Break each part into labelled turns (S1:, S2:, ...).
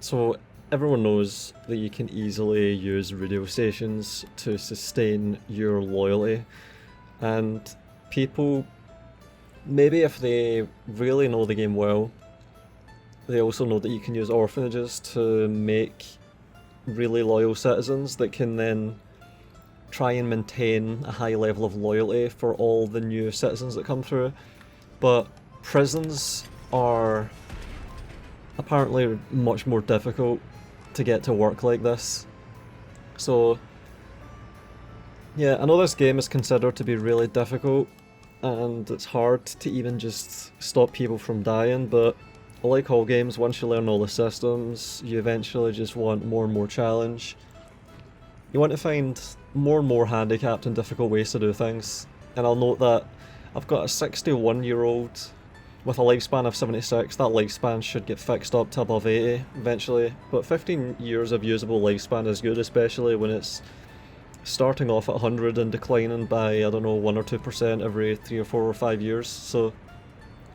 S1: So everyone knows that you can easily use radio stations to sustain your loyalty, and people, maybe if they really know the game well, they also know that you can use orphanages to make really loyal citizens that can then try and maintain a high level of loyalty for all the new citizens that come through. But prisons are apparently much more difficult to get to work like this. So yeah, I know this game is considered to be really difficult and it's hard to even just stop people from dying, but like all games, once you learn all the systems, you eventually just want more and more challenge. You want to find more and more handicapped and difficult ways to do things. And I'll note that I've got a 61-year-old with a lifespan of 76. That lifespan should get fixed up to above 80 eventually. But 15 years of usable lifespan is good, especially when it's starting off at 100 and declining by, I don't know, 1 or 2% every 3 or 4 or 5 years. So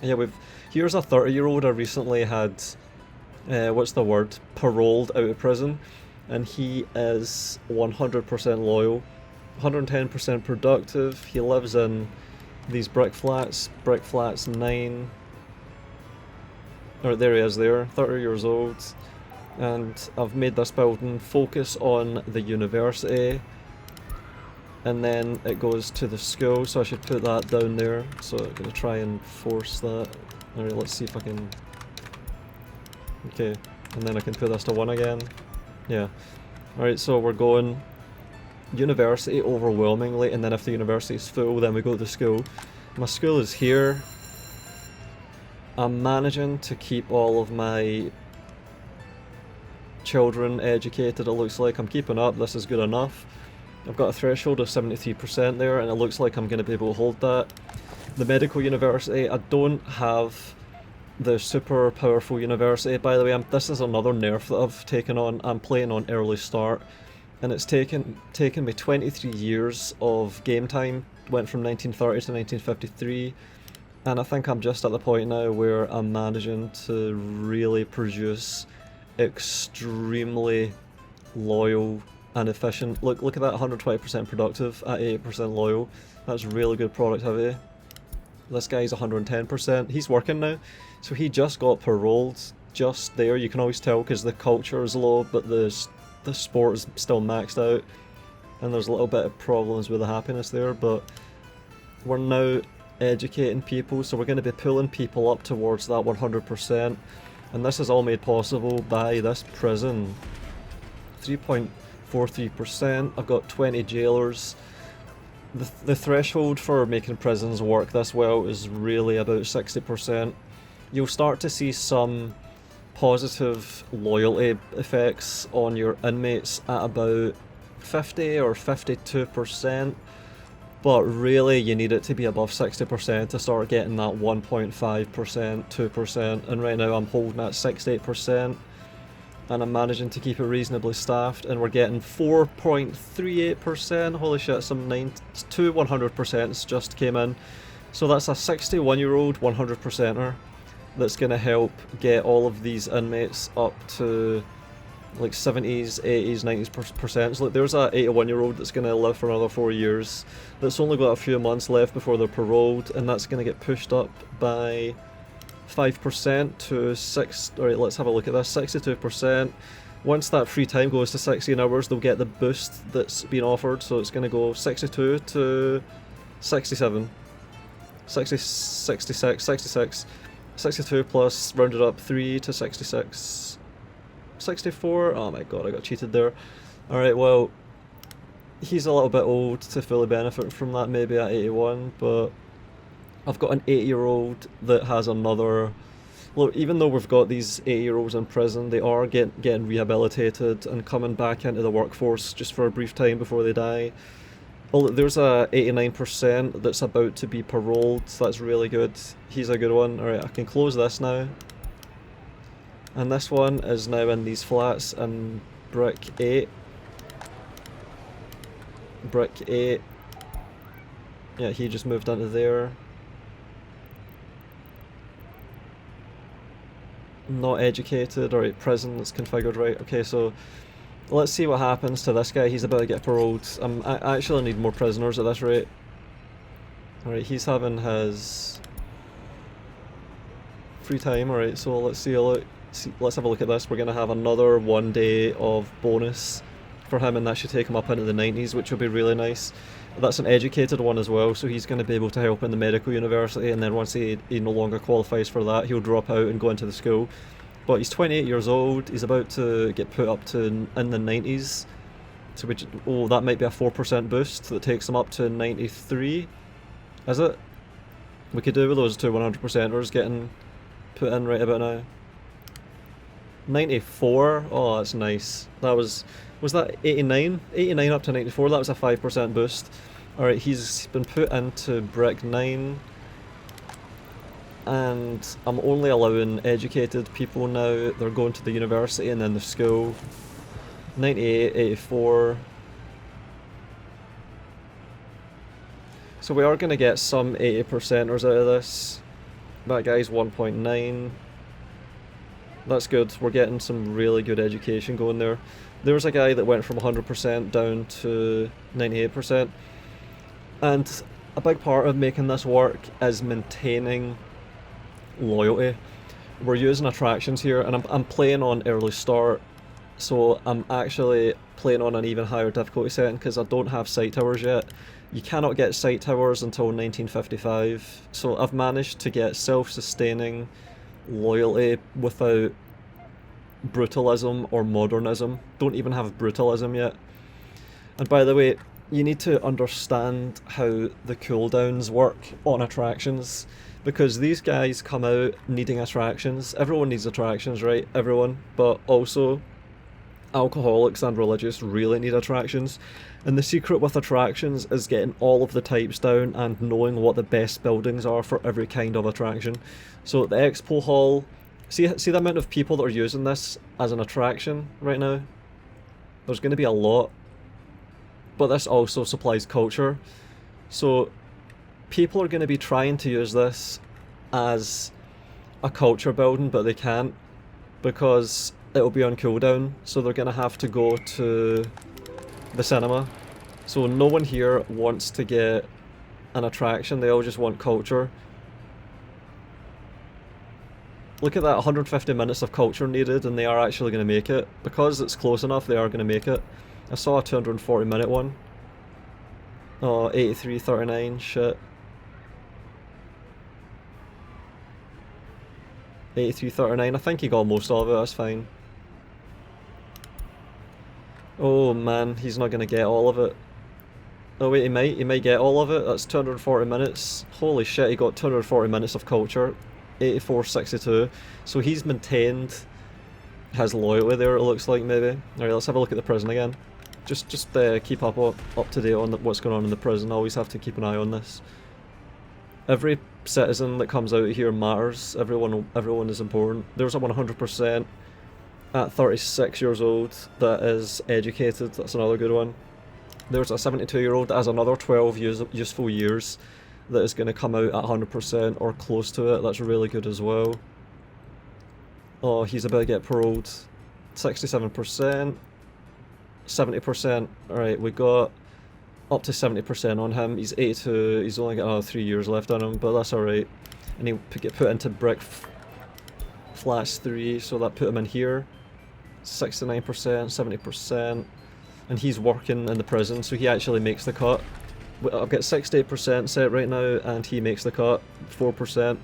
S1: yeah, here's a 30-year-old I recently had, paroled out of prison, and he is 100% loyal, 110% productive. He lives in these brick flats 9. Or there he is there, 30 years old. And I've made this building focus on the university, and then it goes to the school, so I should put that down there. So I'm going to try and force that. Alright, let's see if I can... Okay, and then I can put this to 1 again. Yeah. Alright, so we're going university overwhelmingly, and then if the university is full, then we go to the school. My school is here. I'm managing to keep all of my children educated, it looks like. I'm keeping up, this is good enough. I've got a threshold of 73% there, and it looks like I'm going to be able to hold that. The medical university, I don't have the super powerful university, by the way. This is another nerf that I've taken on. I'm playing on early start, and it's taken me 23 years of game time. Went from 1930 to 1953, and I think I'm just at the point now where I'm managing to really produce extremely loyal and efficient. Look at that, 120% productive at 80% loyal. That's really good productivity. This guy's 110%. He's working now, so he just got paroled. Just there, you can always tell because the culture is low, but the sport is still maxed out, and there's a little bit of problems with the happiness there. But we're now educating people, so we're going to be pulling people up towards that 100%, and this is all made possible by this prison. 3.43%. I've got 20 jailers. The threshold for making prisons work this well is really about 60%. You'll start to see some positive loyalty effects on your inmates at about 50 or 52%, but really you need it to be above 60% to start getting that 1.5%, 2%, and right now I'm holding at 68%. And I'm managing to keep it reasonably staffed, and we're getting 4.38%. Holy shit, some 100% just came in. So that's a 61-year-old 100%er that's going to help get all of these inmates up to like 70s, 80s, 90s%. So like, there's a 81-year-old that's going to live for another 4 years, that's only got a few months left before they're paroled, and that's going to get pushed up by 5% to 6. Alright, let's have a look at this. 62%. Once that free time goes to 16 hours, they'll get the boost that's been offered, so it's going to go 62 to 67. 66. 62 plus, rounded up 3 to 66. 64? Oh my god, I got cheated there. Alright, well, he's a little bit old to fully benefit from that, maybe at 81, but I've got an 80-year-old that has another... Look, even though we've got these 80-year-olds in prison, they are getting rehabilitated and coming back into the workforce just for a brief time before they die. Well, there's a 89% that's about to be paroled, so that's really good. He's a good one. Alright, I can close this now. And this one is now in these flats in brick 8. Brick 8. Yeah, he just moved into there. Not educated. Alright, prison is configured right. Okay, so let's see what happens to this guy. He's about to get paroled. I actually need more prisoners at this rate. Alright, he's having his free time. Alright, so let's let's have a look at this. We're going to have another 1 day of bonus for him, and that should take him up into the 90s, which will be really nice. That's an educated one as well, so he's going to be able to help in the medical university, and then once he no longer qualifies for that, he'll drop out and go into the school. But he's 28 years old, he's about to get put up to in the 90s, so that might be a 4% boost that takes him up to 93, is it? We could do with those two 100%ers getting put in right about now. 94, oh that's nice. That was that 89? 89 up to 94, that was a 5% boost. Alright, he's been put into Brick 9. And I'm only allowing educated people now. They're going to the university and then the school. 98, 84. So we are going to get some 80%ers out of this. That guy's 1.9. That's good. We're getting some really good education going there. There was a guy that went from 100% down to 98%. And a big part of making this work is maintaining loyalty. We're using attractions here, and I'm playing on early start, so I'm actually playing on an even higher difficulty setting because I don't have sight towers yet. You cannot get sight towers until 1955, so I've managed to get self-sustaining loyalty without brutalism or modernism. Don't even have brutalism yet. And by the way, you need to understand how the cooldowns work on attractions, because these guys come out needing attractions. Everyone needs attractions, right? Everyone. But also, alcoholics and religious really need attractions. And the secret with attractions is getting all of the types down and knowing what the best buildings are for every kind of attraction. So the expo hall, see the amount of people that are using this as an attraction right now? There's going to be a lot. But this also supplies culture. So people are going to be trying to use this as a culture building, but they can't because it'll be on cooldown. So they're going to have to go to the cinema. So no one here wants to get an attraction, they all just want culture. Look at that, 150 minutes of culture needed, and they are actually going to make it. Because it's close enough, they are going to make it. I saw a 240 minute one. Oh, 83.39, shit. 83.39, I think he got most of it, that's fine. Oh man, he's not going to get all of it. Oh wait, he might get all of it. That's 240 minutes. Holy shit, he got 240 minutes of culture. 84.62. So he's maintained his loyalty there, it looks like, maybe. Alright, let's have a look at the prison again. Just keep up to date on what's going on in the prison. Always have to keep an eye on this. Every citizen that comes out of here matters. Everyone is important. There's a 100% at 36 years old that is educated. That's another good one. There's a 72-year-old that has another 12 useful years that is going to come out at 100% or close to it. That's really good as well. Oh, he's about to get paroled. 67%. 70%. Alright, we got up to 70% on him. He's 82. He's only got another 3 years left on him, but that's alright. And he'll get put into Brick Flash 3, so that put him in here. 69%, 70%. And he's working in the prison, so he actually makes the cut. I've got 68% set right now, and he makes the cut, 4%.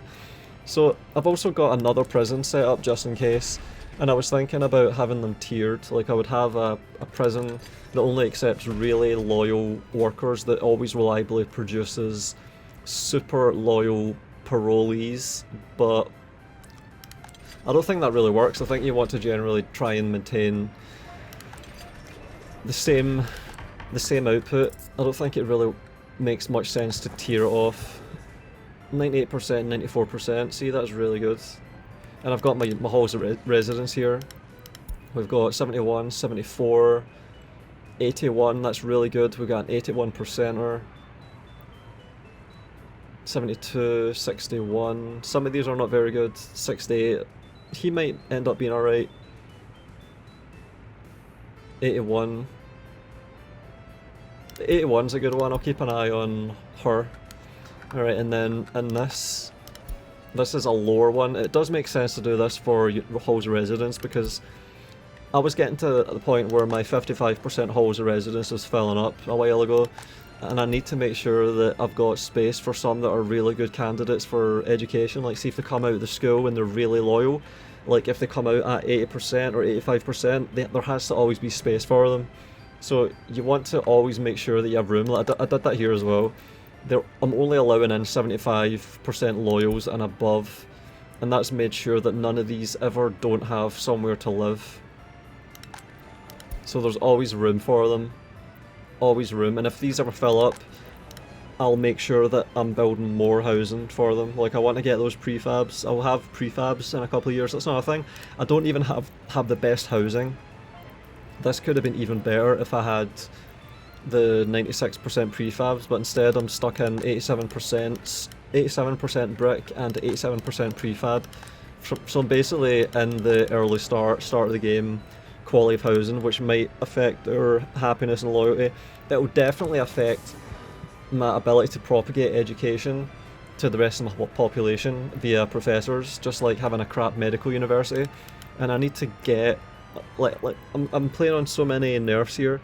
S1: So I've also got another prison set up just in case. And I was thinking about having them tiered. Like I would have a prison that only accepts really loyal workers, that always reliably produces super loyal parolees, but I don't think that really works. I think you want to generally try and maintain the same output. I don't think it really makes much sense to tier it off. 98%, 94%, see, that's really good. And I've got my halls of residence here. We've got 71, 74, 81, that's really good. We've got an 81%er. 72, 61, some of these are not very good. 68, he might end up being alright. 81. 81's a good one, I'll keep an eye on her. Alright, and then in this is a lower one. It does make sense to do this for halls of residence because I was getting to the point where my 55% halls of residence was filling up a while ago, and I need to make sure that I've got space for some that are really good candidates for education. Like, see if they come out of the school and they're really loyal, like if they come out at 80% or 85%, there has to always be space for them. So you want to always make sure that you have room. Like I did that here as well. I'm only allowing in 75% loyals and above, and that's made sure that none of these ever don't have somewhere to live. So there's always room for them. Always room. And if these ever fill up, I'll make sure that I'm building more housing for them. Like, I want to get those prefabs. I'll have prefabs in a couple of years. That's not a thing. I don't even have the best housing. This could have been even better if I had the 96% prefabs, but instead I'm stuck in 87% brick and 87% prefab. So I'm basically in the early start of the game quality of housing, which might affect their happiness and loyalty. It will definitely affect my ability to propagate education to the rest of my population via professors, just like having a crap medical university. And I need to get, I'm playing on so many nerves here.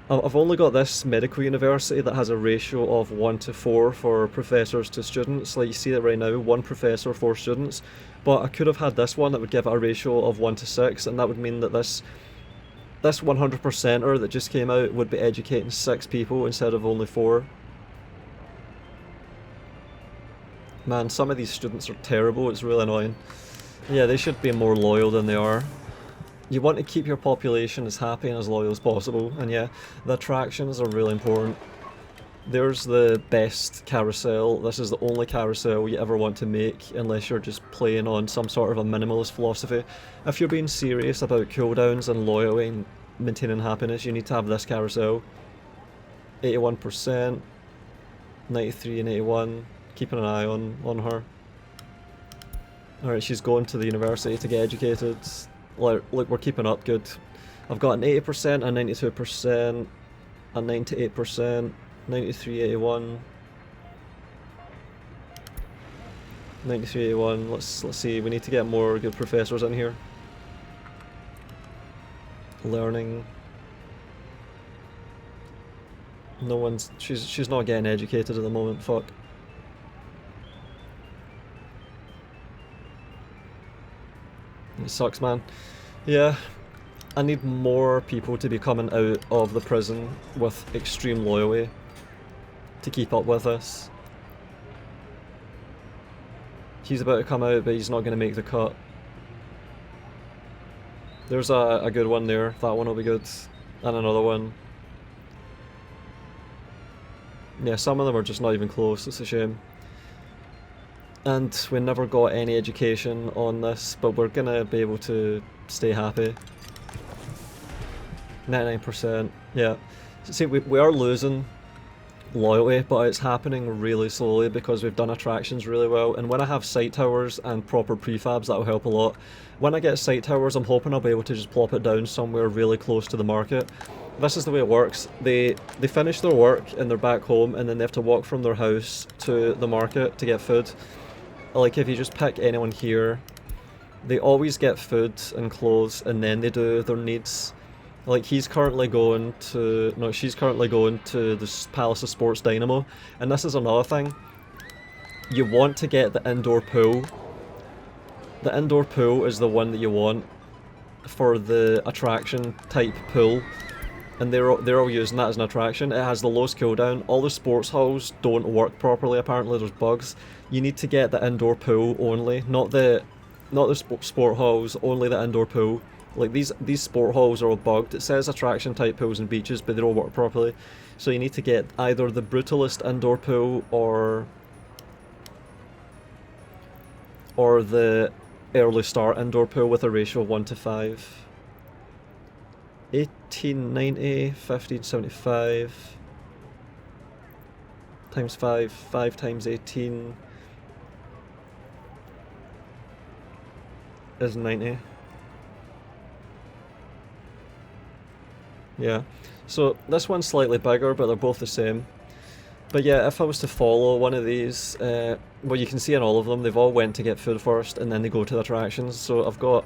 S1: I've only got this medical university that has a ratio of 1:4 for professors to students. Like, you see it right now, 1 professor, 4 students. But I could have had this one that would give it a ratio of 1:6, and that would mean that this 100%er that just came out would be educating 6 people instead of only 4. Man, some of these students are terrible, it's really annoying. Yeah, they should be more loyal than they are. You want to keep your population as happy and as loyal as possible, and yeah, the attractions are really important. There's the best carousel. This is the only carousel you ever want to make unless you're just playing on some sort of a minimalist philosophy. If you're being serious about cooldowns and loyalty and maintaining happiness, you need to have this carousel. 81%, 93 and 81, keeping an eye on her. Alright, she's going to the university to get educated. Like, we're keeping up good. I've got an 80%, a 92%, a 98%, 93, 81, 93, 81. Let's see. We need to get more good professors in here. Learning. No one's. She's not getting educated at the moment. Fuck. It sucks, man. Yeah, I need more people to be coming out of the prison with extreme loyalty to keep up with us. He's about to come out, but he's not going to make the cut. There's a good one there. That one will be good. And another one. Yeah, some of them are just not even close. It's a shame. And we never got any education on this, but we're gonna be able to stay happy. 99%, yeah. See, we are losing loyalty, but it's happening really slowly because we've done attractions really well. And when I have sight towers and proper prefabs, that'll help a lot. When I get sight towers, I'm hoping I'll be able to just plop it down somewhere really close to the market. This is the way it works. They finish their work and they're back home, and then they have to walk from their house to the market to get food. Like, if you just pick anyone here, they always get food and clothes, and then they do their needs. Like, she's currently going to the Palace of Sports Dynamo, and this is another thing. You want to get the indoor pool. The indoor pool is the one that you want for the attraction type pool, and they're all using that as an attraction. It has the lowest cooldown. All the sports halls don't work properly, apparently there's bugs. You need to get the indoor pool only, not the sport halls, only the indoor pool. Like, these sport halls are all bugged. It says attraction type pools and beaches, but they don't work properly. So you need to get either the brutalist indoor pool or the early start indoor pool with a ratio of 1:5. 1890, 1575 times 5 times 18. is 90. Yeah, so this one's slightly bigger, but they're both the same. But yeah, if I was to follow one of these, well, you can see in all of them, they've all went to get food first, and then they go to the attractions. So I've got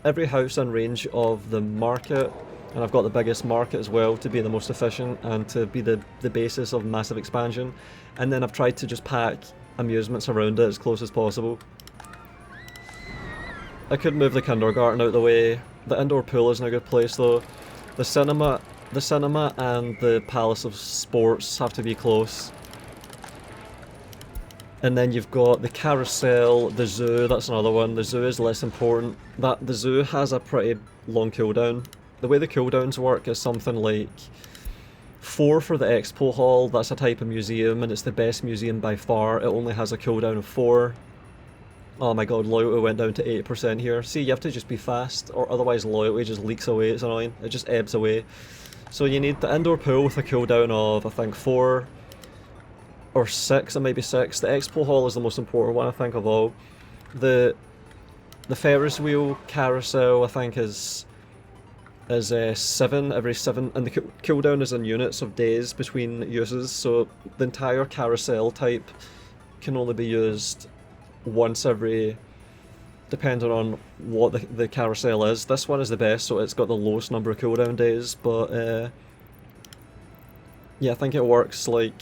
S1: every house in range of the market, and I've got the biggest market as well to be the most efficient and to be the basis of massive expansion. And then I've tried to just pack amusements around it as close as possible. I could move the kindergarten out of the way. The indoor pool is in a good place though. The cinema and the Palace of Sports have to be close. And then you've got the carousel, the zoo, that's another one. The zoo is less important. The zoo has a pretty long cooldown. The way the cooldowns work is something like 4 for the expo hall, that's a type of museum and it's the best museum by far. It only has a cooldown of 4. Oh my god, loyalty went down to 8% here. See, you have to just be fast, or otherwise loyalty just leaks away, it's annoying. It just ebbs away. So you need the indoor pool with a cooldown of, I think, 4 or 6, it might be 6. The expo hall is the most important one, I think, of all. The Ferris wheel carousel, I think, is 7, every 7, and the cooldown is in units of days between uses, so the entire carousel type can only be used once every, depending on what the carousel is. This one is the best, so it's got the lowest number of cooldown days, but yeah, I think it works like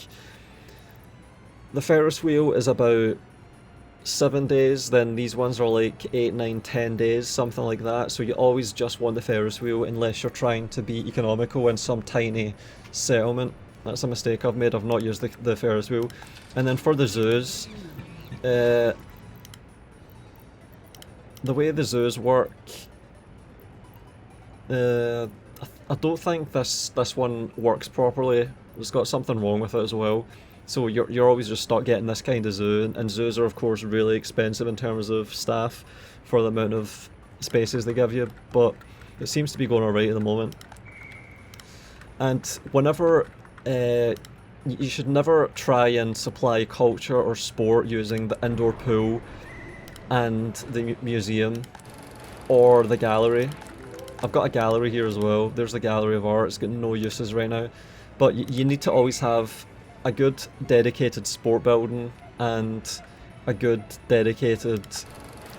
S1: the Ferris wheel is about 7 days, then these ones are like 8, 9, 10 days, something like that. So you always just want the Ferris wheel unless you're trying to be economical in some tiny settlement. That's a mistake I've made, I've not used the Ferris wheel. And then for the zoos, the way the zoos work, I don't think this one works properly. It's got something wrong with it as well. So you're always just stuck getting this kind of zoo, and zoos are of course really expensive in terms of staff for the amount of spaces they give you, but it seems to be going alright at the moment. And whenever, you should never try and supply culture or sport using the indoor pool and the museum or the gallery. I've got a gallery here as well, there's the gallery of art, it's got no uses right now, but you need to always have a good dedicated sport building and a good dedicated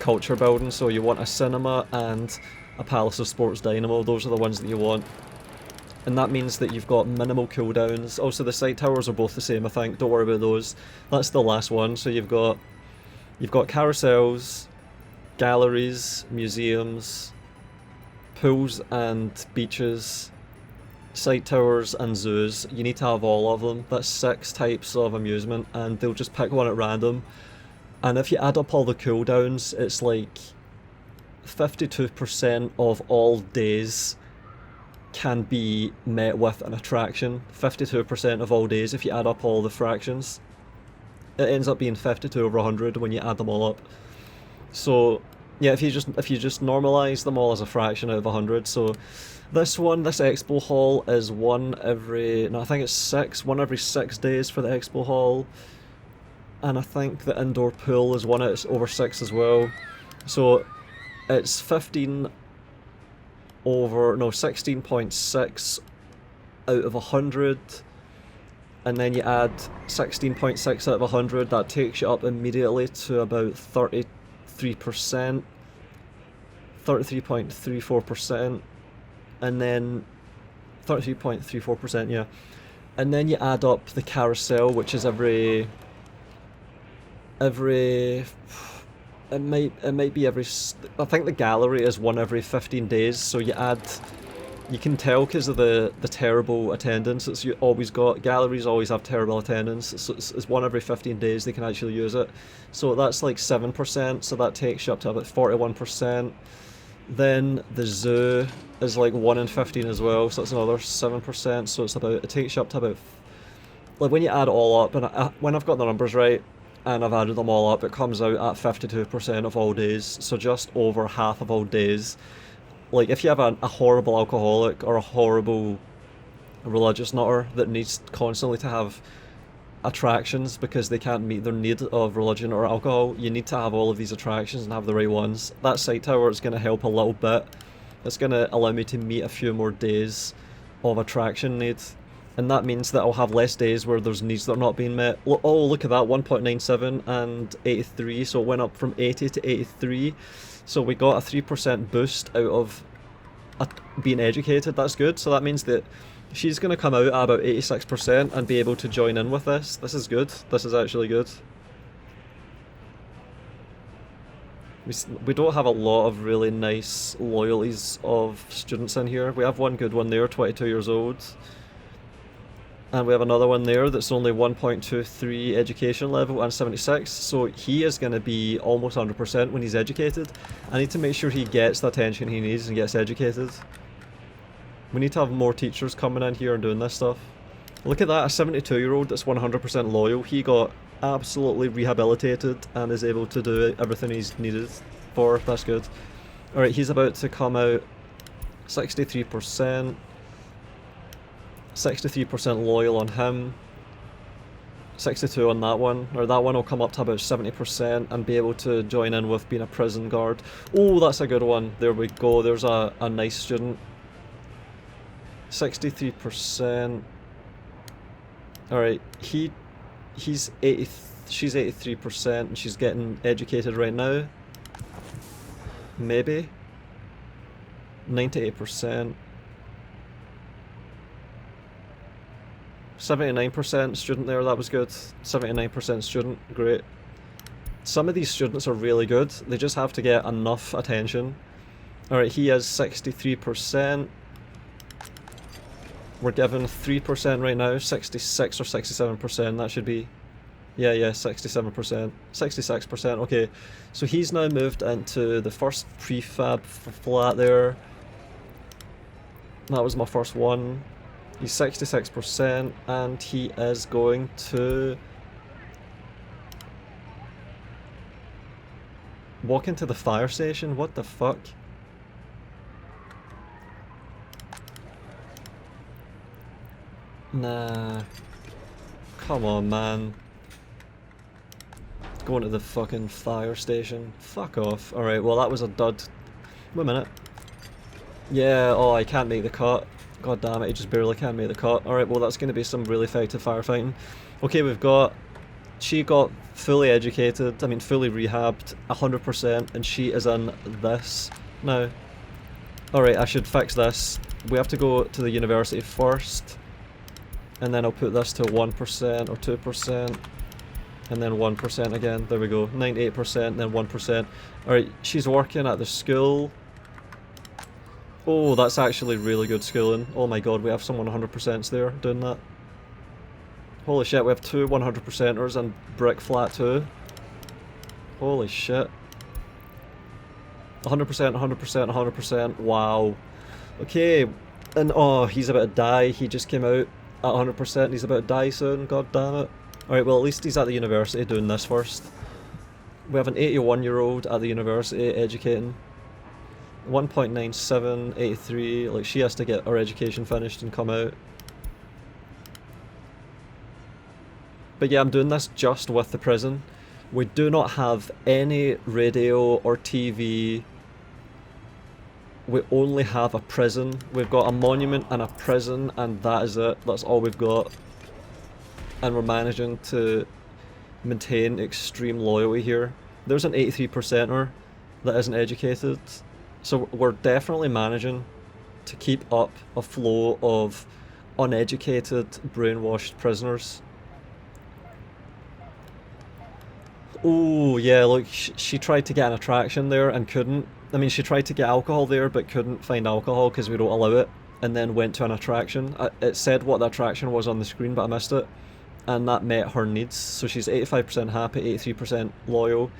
S1: culture building. So you want a cinema and a Palace of Sports Dynamo, those are the ones that you want. And that means that you've got minimal cooldowns. Also the sight towers are both the same, I think, don't worry about those. That's the last one, so you've got carousels, galleries, museums, pools and beaches, sight towers and zoos. You need to have all of them. That's 6 types of amusement, and they'll just pick one at random. And if you add up all the cooldowns, it's like 52% of all days can be met with an attraction. 52% of all days, if you add up all the fractions. It ends up being 52 over 100 when you add them all up. So yeah, if you just normalize them all as a fraction out of 100, so this expo hall is one every 6 days for the expo hall, and I think the indoor pool is over 6 as well. So it's 16.6 out of 100, and then you add 16.6 out of 100, that takes you up immediately to about 33.34%, and then 33.34%, yeah. And then you add up the carousel, which is every it might be every, I think the gallery is one every 15 days, so you can tell because of the terrible attendance it's always got. Galleries always have terrible attendance, so it's one every 15 days they can actually use it. So that's like 7%, so that takes you up to about 41%. Then the zoo is like 1 in 15 as well, so that's another 7%, so it takes you up to about, like when you add it all up, and when I've got the numbers right, and I've added them all up, it comes out at 52% of all days, so just over half of all days. Like if you have a horrible alcoholic or a horrible religious nutter that needs constantly to have attractions because they can't meet their need of religion or alcohol. You need to have all of these attractions and have the right ones. That sight tower is going to help a little bit. It's going to allow me to meet a few more days of attraction need. And that means that I'll have less days where there's needs that are not being met. Oh, look at that, 1.97 and 83, so it went up from 80 to 83. So we got a 3% boost out of being educated. That's good. So that means that she's going to come out at about 86% and be able to join in with this. This is good. This is actually good. We don't have a lot of really nice loyalties of students in here. We have one good one there, 22 years old. And we have another one there that's only 1.23 education level and 76. So he is going to be almost 100% when he's educated. I need to make sure he gets the attention he needs and gets educated. We need to have more teachers coming in here and doing this stuff. Look at that, a 72-year-old that's 100% loyal. He got absolutely rehabilitated and is able to do everything he's needed for. That's good. Alright, he's about to come out 63%. 63% loyal on him. 62 on that one. Or that one will come up to about 70% and be able to join in with being a prison guard. Oh, that's a good one. There we go. There's a nice student. 63%. Alright, she's 83% and she's getting educated right now. Maybe. 98%. 79% student there, that was good. 79% student, great. Some of these students are really good, they just have to get enough attention. Alright, he has 63%. We're given 3% right now, 66 or 67%, that should be... Yeah, 67%. 66%, okay. So he's now moved into the first prefab flat there. That was my first one. He's 66% and he is going to walk into the fire station? What the fuck? Nah. Come on, man. Going to the fucking fire station. Fuck off. Alright, well that was a dud. Wait a minute. Yeah, oh, I can't make the cut. God damn it, he just barely can't make the cut. Alright, well that's going to be some really effective firefighting. Okay, she got fully educated, I mean fully rehabbed, 100%, and she is in this now. Alright, I should fix this. We have to go to the university first, and then I'll put this to 1% or 2, and then 1% again. There we go, 98%, then 1%. Alright, she's working at the school. Oh, that's actually really good schooling. Oh my god, we have some 100%s there doing that. Holy shit, we have two 100%ers and brick flat too. Holy shit. 100%, 100%, 100%, wow. Okay, and oh, he's about to die. He just came out at 100%, he's about to die soon, god damn it. Alright, well at least he's at the university doing this first. We have an 81-year-old at the university educating. 1.97, 83, like she has to get her education finished and come out. But yeah, I'm doing this just with the prison. We do not have any radio or TV. We only have a prison. We've got a monument and a prison and that is it. That's all we've got. And we're managing to maintain extreme loyalty here. There's an 83%er that isn't educated. So we're definitely managing to keep up a flow of uneducated, brainwashed prisoners. Oh yeah, look, she tried to get an attraction there and couldn't. I mean, she tried to get alcohol there but couldn't find alcohol because we don't allow it, and then went to an attraction. It said what the attraction was on the screen but I missed it, and that met her needs. So she's 85% happy, 83% loyal,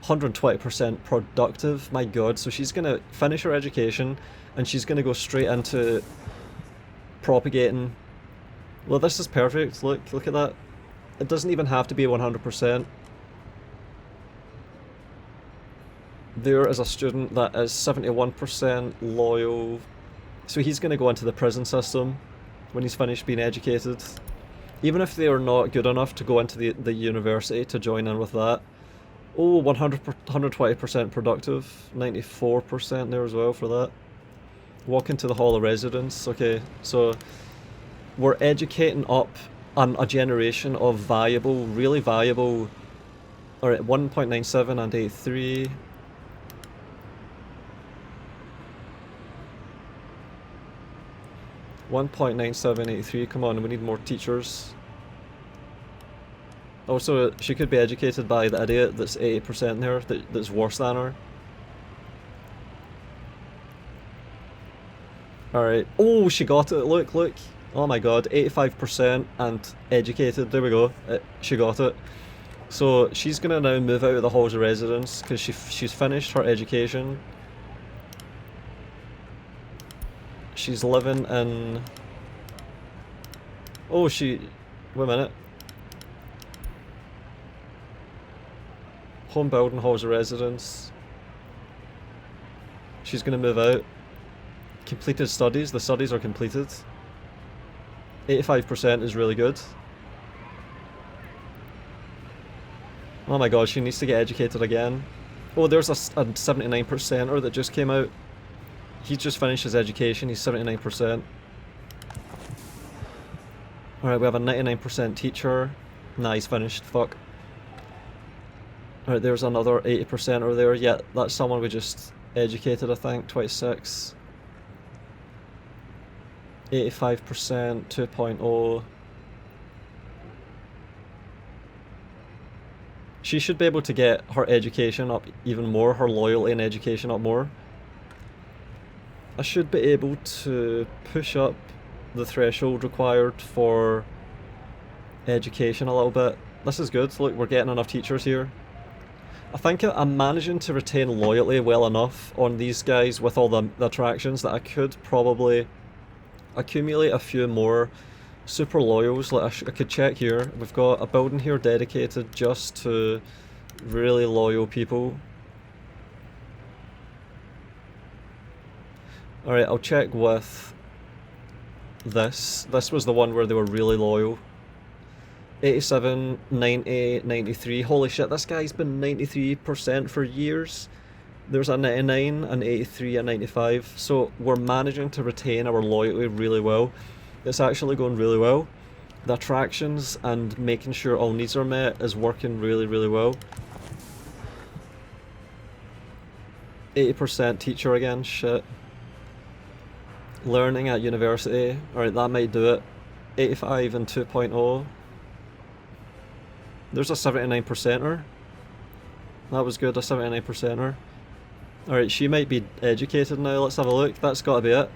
S1: 120% productive, my god. So she's going to finish her education and she's going to go straight into propagating. Well, this is perfect, look at that. It doesn't even have to be 100%. There is a student that is 71% loyal. So he's going to go into the prison system when he's finished being educated. Even if they are not good enough to go into the university to join in with that. Oh, 120% productive, 94% there as well for that. Walk into the Hall of Residence. Okay, so we're educating up a generation of valuable, really valuable. Alright, 1.97 and 83. .9783, come on, we need more teachers. Also, she could be educated by the idiot that's 80% there, that's worse than her. Alright, oh, she got it, look, look. Oh my god, 85% and educated, there we go, she got it. So she's gonna now move out of the halls of residence because she's finished her education. She's living in... Oh, wait a minute. Home building, halls of residence. She's gonna move out. Completed studies, the studies are completed. 85% is really good. Oh my god, she needs to get educated again. Oh, there's a 79%er that just came out. He's just finished his education, he's 79%. Alright, we have a 99% teacher. Nah, he's finished, fuck. Alright, there's another 80% over there. Yeah, that's someone we just educated, I think, 26. 85%, 2.0. She should be able to get her education up even more, her loyalty and education up more. I should be able to push up the threshold required for education a little bit. This is good, look, we're getting enough teachers here. I think I'm managing to retain loyalty well enough on these guys with all the attractions that I could probably accumulate a few more super loyals. Like I could check here, we've got a building here dedicated just to really loyal people. Alright, I'll check with this. This was the one where they were really loyal. 87, 90, 93. Holy shit, this guy's been 93% for years. There's a 99, an 83, a 95. So we're managing to retain our loyalty really well. It's actually going really well. The attractions and making sure all needs are met is working really, really well. 80% teacher again, shit. Learning at university, alright, that might do it. 85 and 2.0. There's a 79%er. That was good, a 79%er. Alright, she might be educated now, let's have a look. That's gotta be it.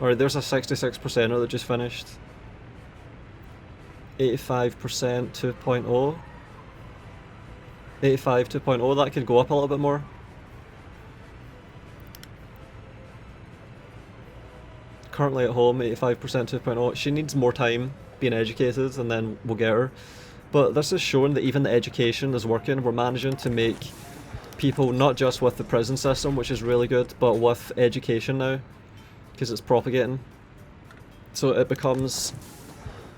S1: Alright, there's a 66%er that just finished. 85% 2.0. 85 2.0, that could go up a little bit more. Currently at home, 85% 2.0. She needs more time being educated and then we'll get her. But this is showing that even the education is working. We're managing to make people, not just with the prison system, which is really good, but with education now, because it's propagating. So it becomes,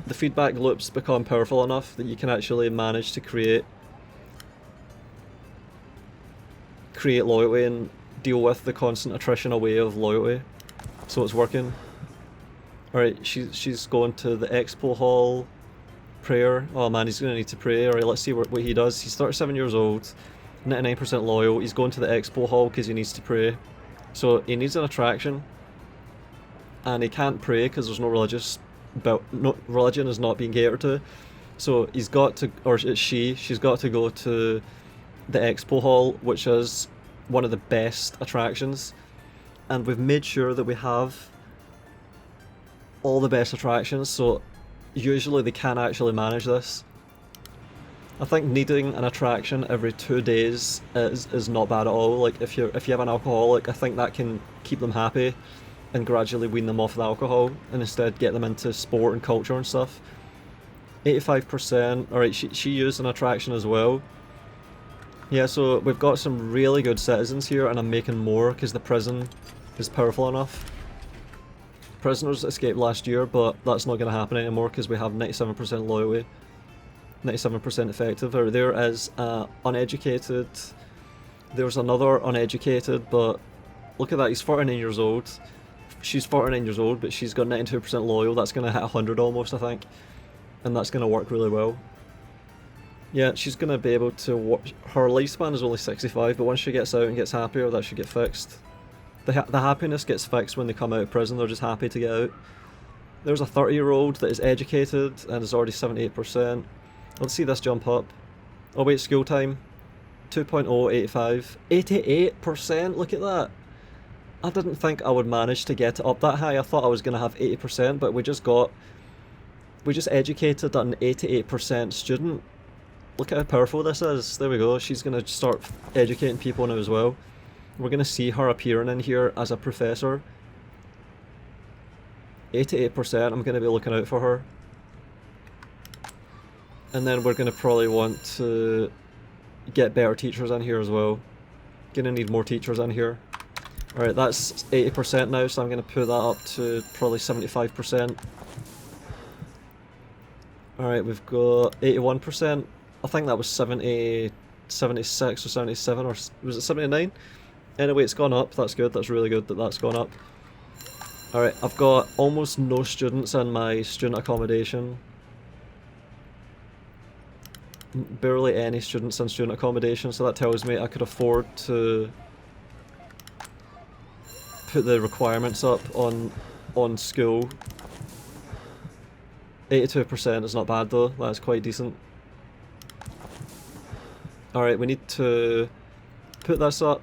S1: the feedback loops become powerful enough that you can actually manage to create loyalty and deal with the constant attrition away of loyalty. So it's working. Alright, she's going to the expo hall. Prayer. Oh man, he's going to need to pray. Alright, let's see what he does. He's 37 years old, 99% loyal. He's going to the expo hall because he needs to pray. So he needs an attraction. And he can't pray because there's no religion is not being catered to. So he's got to, or it's she's got to go to the expo hall, which is one of the best attractions. And we've made sure that we have all the best attractions, so usually they can actually manage this. I think needing an attraction every 2 days is not bad at all. Like if you have an alcoholic, I think that can keep them happy and gradually wean them off the alcohol and instead get them into sport and culture and stuff. 85%, alright, she used an attraction as well. Yeah, so we've got some really good citizens here and I'm making more because the prison is powerful enough. prisoners escaped last year, but that's not going to happen anymore because we have 97% loyalty, 97% effective. There is uneducated. There's another uneducated, but look at that, he's 49 years old. She's 49 years old, but she's got 92% loyal. That's going to hit 100 almost, I think. And that's going to work really well. Yeah, she's going to be able to watch. Her lifespan is only 65, but once she gets out and gets happier, that should get fixed. The happiness gets fixed when they come out of prison. They're just happy to get out. There's a 30-year-old that is educated and is already 78%. Let's see this jump up. Oh wait, school time. 2.085. 88%, look at that. I didn't think I would manage to get it up that high. I thought I was going to have 80%, but we just educated an 88% student. Look at how powerful this is. There we go. She's going to start educating people now as well. We're going to see her appearing in here as a professor. 88%, I'm going to be looking out for her. And then we're going to probably want to get better teachers in here as well. Going to need more teachers in here. Alright, that's 80% now, so I'm going to put that up to probably 75%. Alright, we've got 81%. I think that was 76 or 77, or was it 79? Anyway, it's gone up. That's good. That's really good that that's gone up. Alright, I've got almost no students in my student accommodation. Barely any students in student accommodation, so that tells me I could afford to put the requirements up on school. 82% is not bad though. That's quite decent. Alright, we need to put this up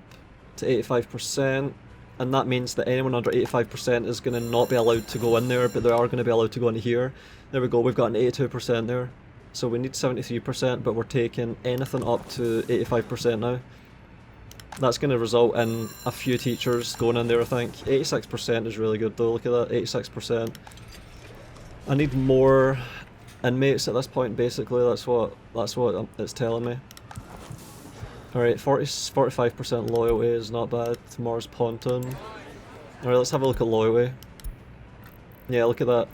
S1: to 85%, and that means that anyone under 85% is going to not be allowed to go in there, but they are going to be allowed to go into here. There we go, we've got an 82% there. So we need 73%, but we're taking anything up to 85% now. That's going to result in a few teachers going in there, I think. 86% is really good though, look at that, 86%. I need more inmates at this point, basically. That's what it's telling me. Alright, 45% loyalty is not bad. Mars Ponton. Alright, let's have a look at loyalty. Yeah, look at that.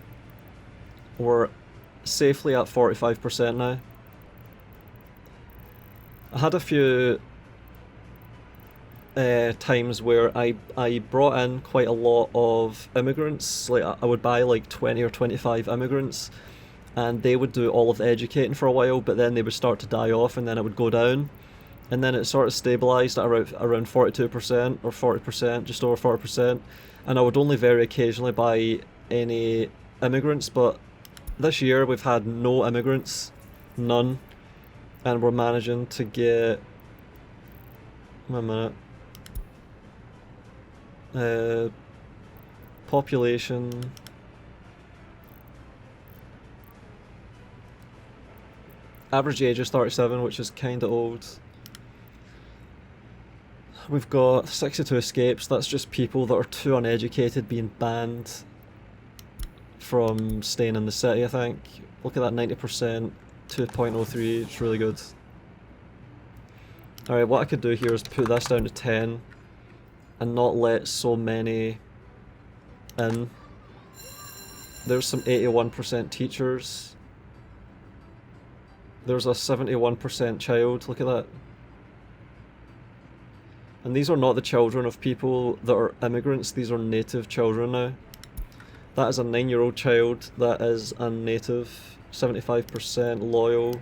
S1: We're safely at 45% now. I had a few times where I brought in quite a lot of immigrants. Like I would buy like 20 or 25 immigrants, and they would do all of the educating for a while, but then they would start to die off and then it would go down. And then it sort of stabilised at around 42% or 40%, just over 40%. And I would only very occasionally buy any immigrants, but this year we've had no immigrants, none. And we're managing to get... One minute. Population... Average age is 37, which is kinda old. We've got 62 escapes. That's just people that are too uneducated being banned from staying in the city, I think. Look at that, 90%, 2.03, it's really good. Alright, what I could do here is put this down to 10 and not let so many in. There's some 81% teachers. There's a 71% child, look at that. And these are not the children of people that are immigrants, these are native children now. That is a 9-year-old child, that is a native, 75% loyal.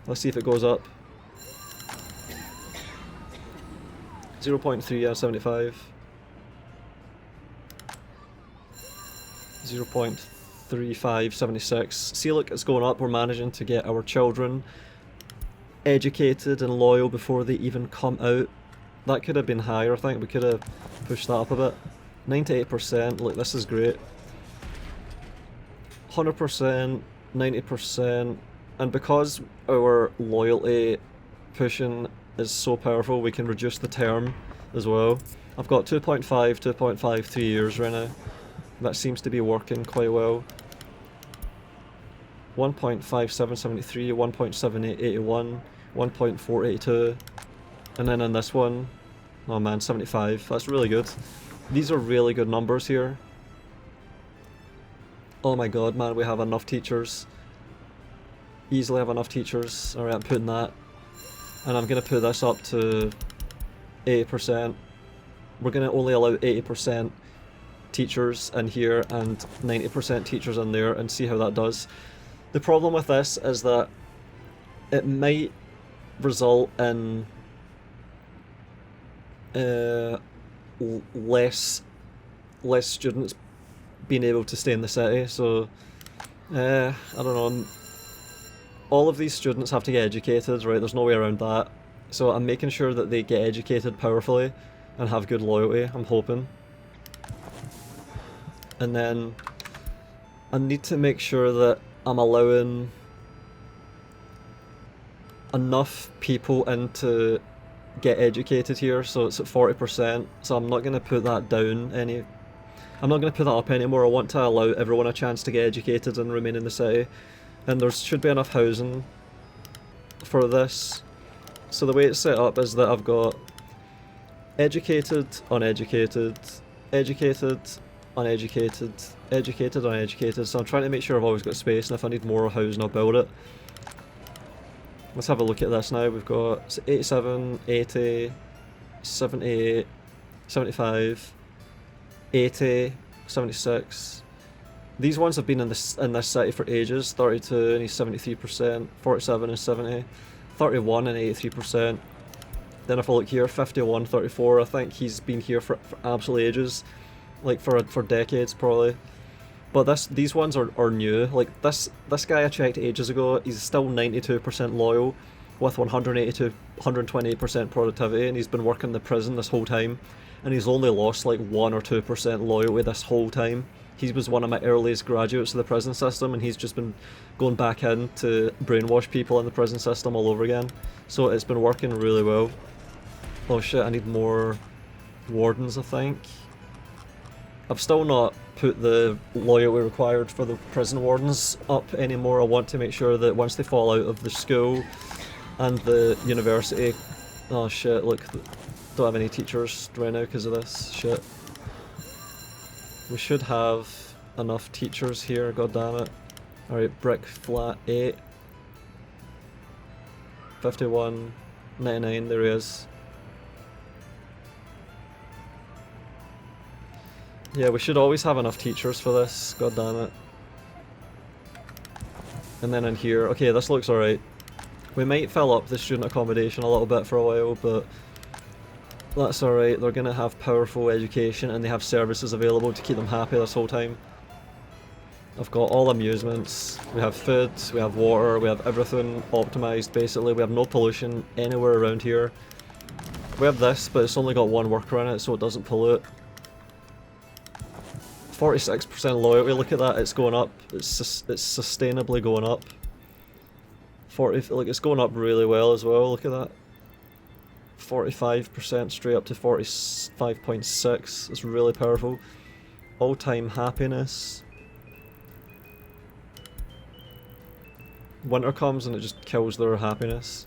S1: Let's see if it goes up. 0.3 out of 75. 0.35, 76. See, look, it's going up. We're managing to get our children educated and loyal before they even come out. That could have been higher, I think. We could have pushed that up a bit. 98%, look, this is great. 100%, 90%, and because our loyalty pushing is so powerful, we can reduce the term as well. I've got 2.53 years right now. That seems to be working quite well. 1.5773, 1.7881, 1.482, and then in this one, oh man, 75. That's really good. These are really good numbers here. Oh my god, man, we have enough teachers. Easily have enough teachers. Alright, I'm putting that. And I'm going to put this up to 80%. We're going to only allow 80% teachers in here and 90% teachers in there and see how that does. The problem with this is that it might result in less students being able to stay in the city, so I don't know. All of these students have to get educated, right? There's no way around that. So I'm making sure that they get educated powerfully and have good loyalty, I'm hoping. And then I need to make sure that I'm allowing enough people in to get educated here, so it's at 40%, so I'm not going to put that down any. I'm not going to put that up anymore. I want to allow everyone a chance to get educated and remain in the city. And there should be enough housing for this. So the way it's set up is that I've got educated, uneducated, educated, uneducated, educated, uneducated. So I'm trying to make sure I've always got space, and if I need more housing I'll build it. Let's have a look at this now. We've got 87, 80, 78, 75, 80, 76. These ones have been in this city for ages. 32 and he's 73%, 47 and 70, 31 and 83%. Then if I look here, 51, 34, I think he's been here for absolute ages. Like for decades probably. But these ones are new. Like this guy I checked ages ago, he's still 92% loyal with 128% productivity, and he's been working in the prison this whole time, and he's only lost like 1 or 2% loyalty this whole time. He was one of my earliest graduates of the prison system, and he's just been going back in to brainwash people in the prison system all over again. So it's been working really well. Oh shit, I need more wardens, I think. I've still not put the loyalty required for the prison wardens up anymore. I want to make sure that once they fall out of the school and the university... Oh shit, look, don't have any teachers right now because of this shit. We should have enough teachers here, god damn it. Alright, brick flat 8. 51, 99, there he is. Yeah, we should always have enough teachers for this, god damn it. And then in here, okay, this looks alright. We might fill up the student accommodation a little bit for a while, but that's alright. They're gonna have powerful education and they have services available to keep them happy this whole time. I've got all amusements, we have food, we have water, we have everything optimised basically. We have no pollution anywhere around here. We have this, but it's only got one worker in it, so it doesn't pollute. 46% loyalty, look at that, it's going up. It's sustainably going up. 40, like it's going up really well as well, look at that. 45% straight up to 45.6, it's really powerful. All-time happiness. Winter comes and it just kills their happiness.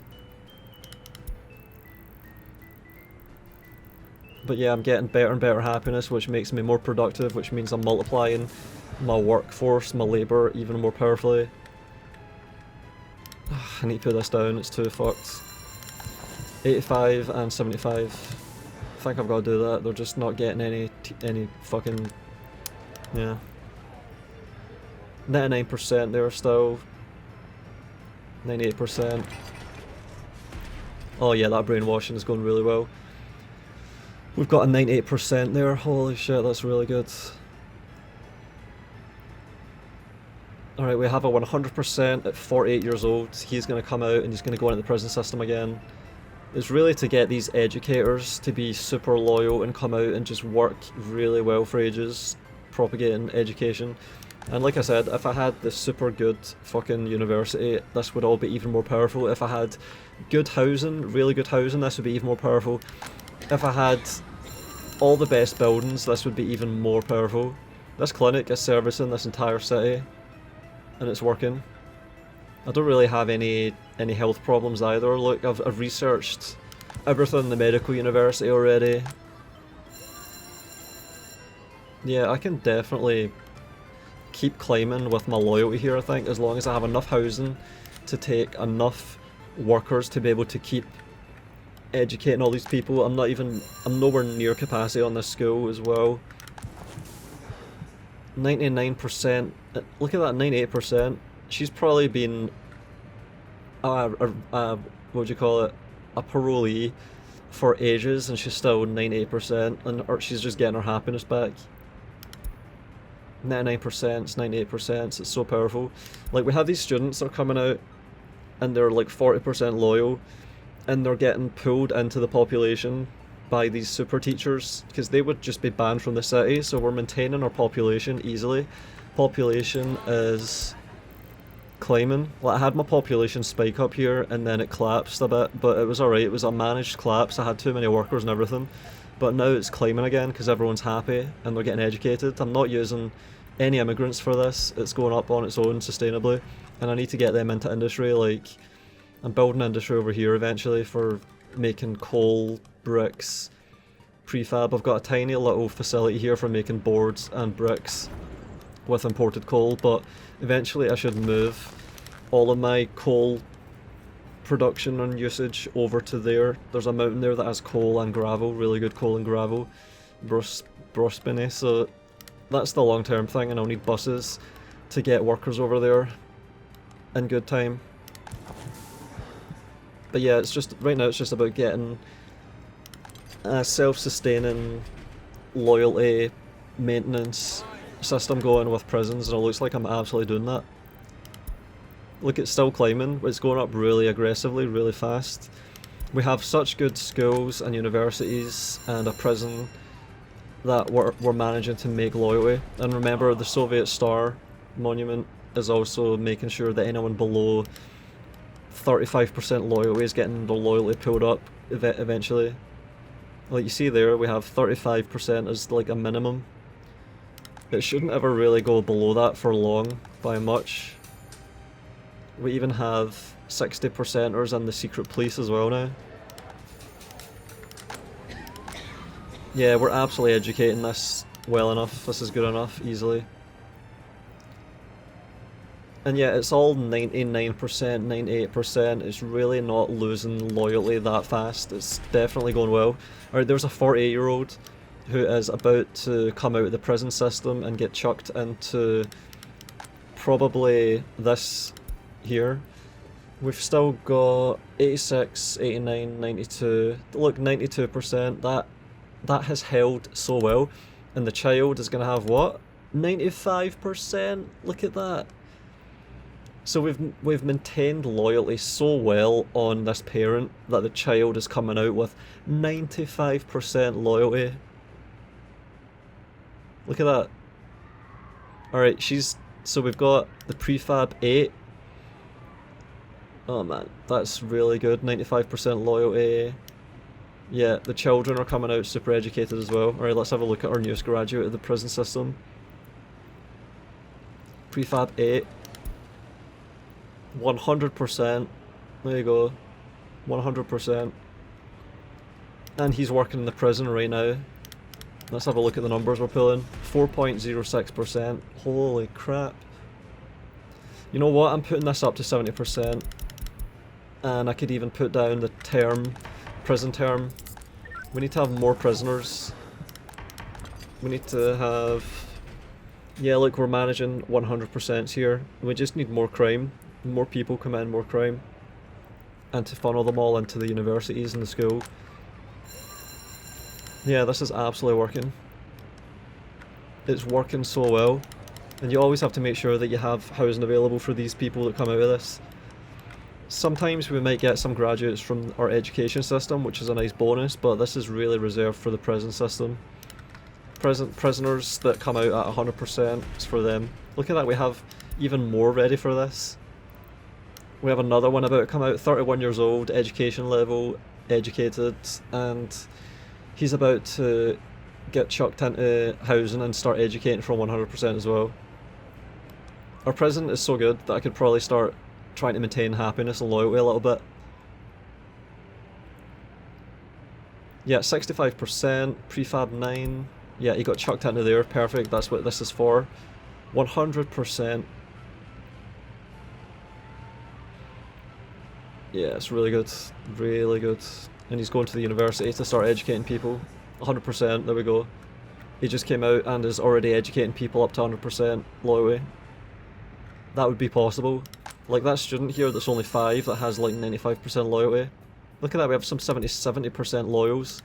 S1: But yeah, I'm getting better and better happiness, which makes me more productive, which means I'm multiplying my workforce, my labour, even more powerfully. I need to put this down, it's too fucked. 85 and 75. I think I've got to do that, they're just not getting any fucking... yeah. 99% there still. 98%. Oh yeah, that brainwashing is going really well. We've got a 98% there, holy shit, that's really good. Alright, we have a 100% at 48 years old. He's going to come out and he's going to go into the prison system again. It's really to get these educators to be super loyal and come out and just work really well for ages, propagating education. And like I said, if I had the super good fucking university, this would all be even more powerful. If I had good housing, really good housing, this would be even more powerful. If I had all the best buildings, this would be even more powerful. This clinic is servicing this entire city, and it's working. I don't really have any health problems either. Look, I've researched everything in the medical university already. Yeah, I can definitely keep climbing with my loyalty here, I think, as long as I have enough housing to take enough workers to be able to keep educating all these people. I'm nowhere near capacity on this school as well. 99%, look at that, 98%. She's probably been, what would you call it, a parolee for ages, and she's still 98%, or she's just getting her happiness back. 99%, it's 98%, it's so powerful. Like, we have these students that are coming out, and they're like 40% loyal, and they're getting pulled into the population by these super teachers, because they would just be banned from the city, so we're maintaining our population easily. Population is climbing. Well, I had my population spike up here, and then it collapsed a bit, but it was alright, it was a managed collapse, I had too many workers and everything. But now it's climbing again, because everyone's happy, and they're getting educated. I'm not using any immigrants for this, it's going up on its own sustainably, and I need to get them into industry. Like, I'm building industry over here eventually for making coal, bricks, prefab. I've got a tiny little facility here for making boards and bricks with imported coal, but eventually I should move all of my coal production and usage over to there. There's a mountain there that has coal and gravel, really good coal and gravel, Brospiny, so that's the long term thing, and I'll need buses to get workers over there in good time. But yeah, it's just, right now it's just about getting a self-sustaining loyalty maintenance system going with prisons, and it looks like I'm absolutely doing that. Look, it's still climbing, it's going up really aggressively, really fast. We have such good schools and universities and a prison that we're managing to make loyalty. And remember, the Soviet Star monument is also making sure that anyone below 35% loyalty is getting their loyalty pulled up eventually. Like you see there, we have 35% as like a minimum. It shouldn't ever really go below that for long by much. We even have 60%ers and the secret police as well now. Yeah, we're absolutely educating this well enough. This is good enough, easily. And yeah, it's all 99%, 98%. It's really not losing loyalty that fast. It's definitely going well. Alright, there's a 48-year-old who is about to come out of the prison system and get chucked into probably this here. We've still got 86, 89, 92. Look, 92%. That has held so well. And the child is going to have what? 95%? Look at that. So we've maintained loyalty so well on this parent that the child is coming out with 95% loyalty. Look at that. Alright, so we've got the prefab 8. Oh man, that's really good. 95% loyalty. Yeah, the children are coming out super educated as well. Alright, let's have a look at our newest graduate of the prison system. Prefab 8. 100%. There you go. 100%. And he's working in the prison right now. Let's have a look at the numbers we're pulling. 4.06%. Holy crap. You know what? I'm putting this up to 70%. And I could even put down the prison term. We need to have more prisoners. We need to have... Yeah, look, we're managing 100% here. We just need more crime. More people come in, more crime. And to funnel them all into the universities and the school. Yeah, this is absolutely working. It's working so well. And you always have to make sure that you have housing available for these people that come out of this. Sometimes we might get some graduates from our education system, which is a nice bonus, but this is really reserved for the prison system. Prisoners that come out at 100% is for them. Look at that, we have even more ready for this. We have another one about to come out, 31 years old, education level, educated, and he's about to get chucked into housing and start educating from 100% as well. Our prison is so good that I could probably start trying to maintain happiness and loyalty a little bit. Yeah, 65%, prefab 9. Yeah, he got chucked into there, perfect, that's what this is for. 100%. Yeah, it's really good. Really good. And he's going to the university to start educating people. 100%, there we go. He just came out and is already educating people up to 100% loyalty. That would be possible. Like that student here that's only 5 that has like 95% loyalty. Look at that, we have some 70% loyals.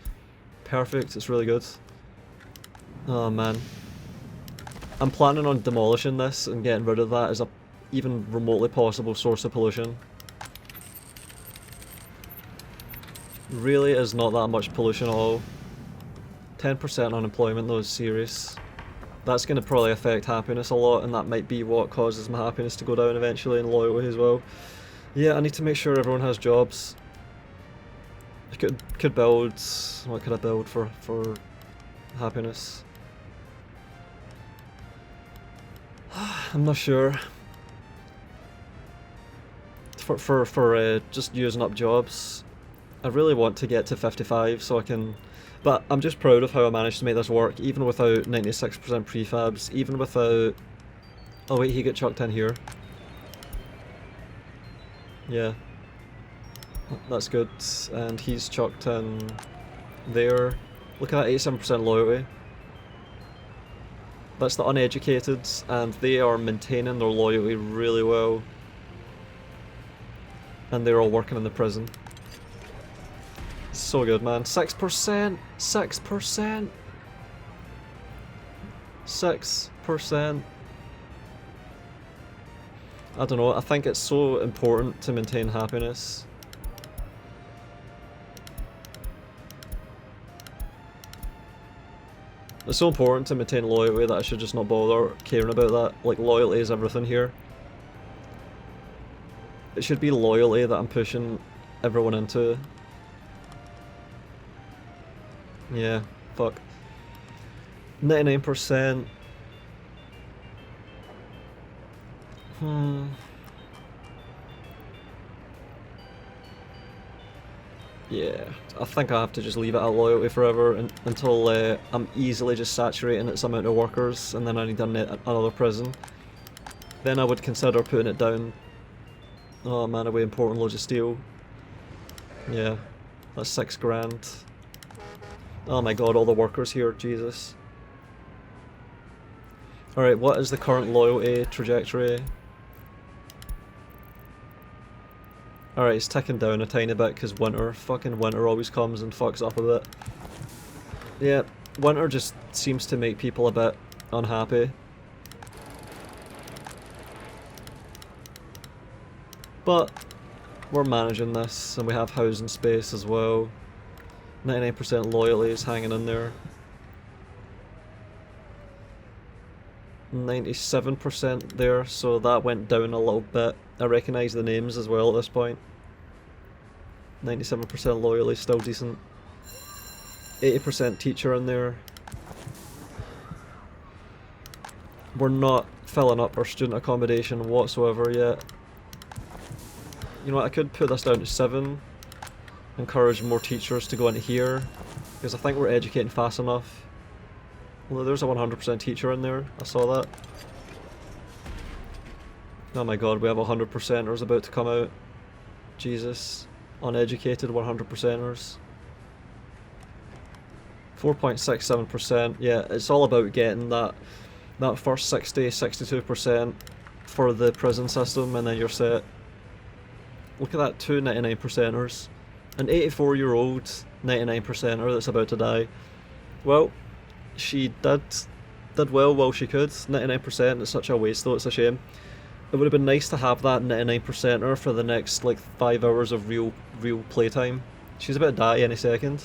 S1: Perfect, it's really good. Oh man. I'm planning on demolishing this and getting rid of that as a even remotely possible source of pollution. Really is not that much pollution at all. 10% unemployment though is serious. That's going to probably affect happiness a lot, and that might be what causes my happiness to go down eventually, and loyalty as well. Yeah, I need to make sure everyone has jobs. I could build... What could I build for happiness? I'm not sure. For just using up jobs, I really want to get to 55 so I can... But I'm just proud of how I managed to make this work, even without 96% prefabs, even without... Oh wait, he got chucked in here. Yeah. That's good, and he's chucked in there. Look at that, 87% loyalty. That's the uneducated, and they are maintaining their loyalty really well. And they're all working in the prison. So good, man. 6%! 6%! 6%! I don't know, I think it's so important to maintain happiness. It's so important to maintain loyalty that I should just not bother caring about that. Like, loyalty is everything here. It should be loyalty that I'm pushing everyone into. Yeah, fuck. 99%. Yeah, I think I have to just leave it at loyalty forever until I'm easily just saturating its amount of workers, and then I need another prison. Then I would consider putting it down. Oh man, are we importing loads of steel? Yeah, that's 6 grand. Oh my god, all the workers here, Jesus. Alright, what is the current loyalty trajectory? Alright, it's ticking down a tiny bit because fucking winter always comes and fucks up a bit. Yeah, winter just seems to make people a bit unhappy. But we're managing this, and we have housing space as well. 99% loyalty is hanging in there. 97% there, so that went down a little bit. I recognise the names as well at this point. 97% loyalty, still decent. 80% teacher in there. We're not filling up our student accommodation whatsoever yet. You know what, I could put this down to 7. Encourage more teachers to go into here, because I think we're educating fast enough. Well, there's a 100% teacher in there, I saw that. Oh my god, we have 100%ers about to come out. Jesus. Uneducated 100%ers. 4.67%, yeah, it's all about getting that first 62% for the prison system, and then you're set. Look at that, 2 99%ers. An 84-year-old 99%er that's about to die. Well, she did well while she could. 99% is such a waste though, it's a shame. It would have been nice to have that 99%er for the next like 5 hours of real playtime. She's about to die any second.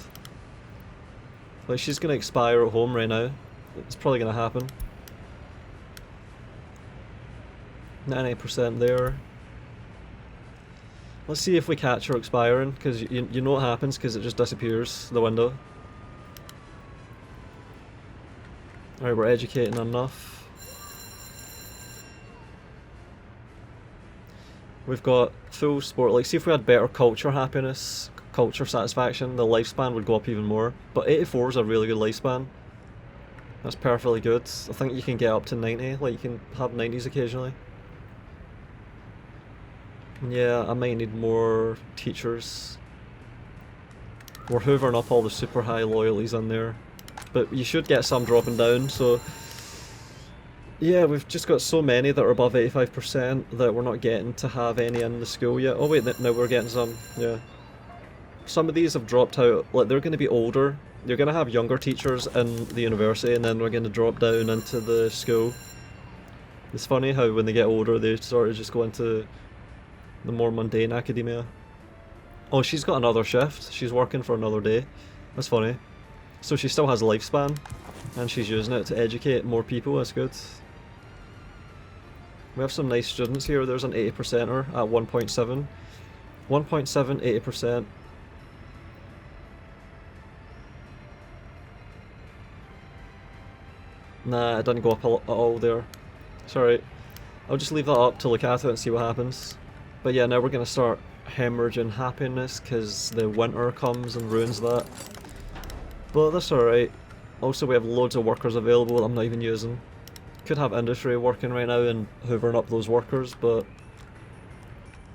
S1: Like, she's gonna expire at home right now. It's probably gonna happen. 99% there. Let's see if we catch her expiring, because you know what happens, because it just disappears the window. Alright, we're educating enough. We've got full sport. Like, see if we had better culture happiness, culture satisfaction, the lifespan would go up even more. But 84 is a really good lifespan. That's perfectly good. I think you can get up to 90, like you can have 90s occasionally. Yeah, I might need more teachers. We're hoovering up all the super high loyalties in there. But you should get some dropping down, so... Yeah, we've just got so many that are above 85% that we're not getting to have any in the school yet. Oh wait, no, we're getting some, yeah. Some of these have dropped out, like they're going to be older. You're going to have younger teachers in the university and then we're going to drop down into the school. It's funny how when they get older they sort of just go into the more mundane academia. Oh, she's got another shift. She's working for another day. That's funny. So she still has a lifespan and she's using it to educate more people. That's good. We have some nice students here. There's an 80%er at 1.7. 1.7, 80%. Nah, it didn't go up at all there. Sorry. I'll just leave that up to look at it and see what happens. But yeah, now we're going to start hemorrhaging happiness because the winter comes and ruins that. But that's alright. Also, we have loads of workers available that I'm not even using. Could have industry working right now and hoovering up those workers, but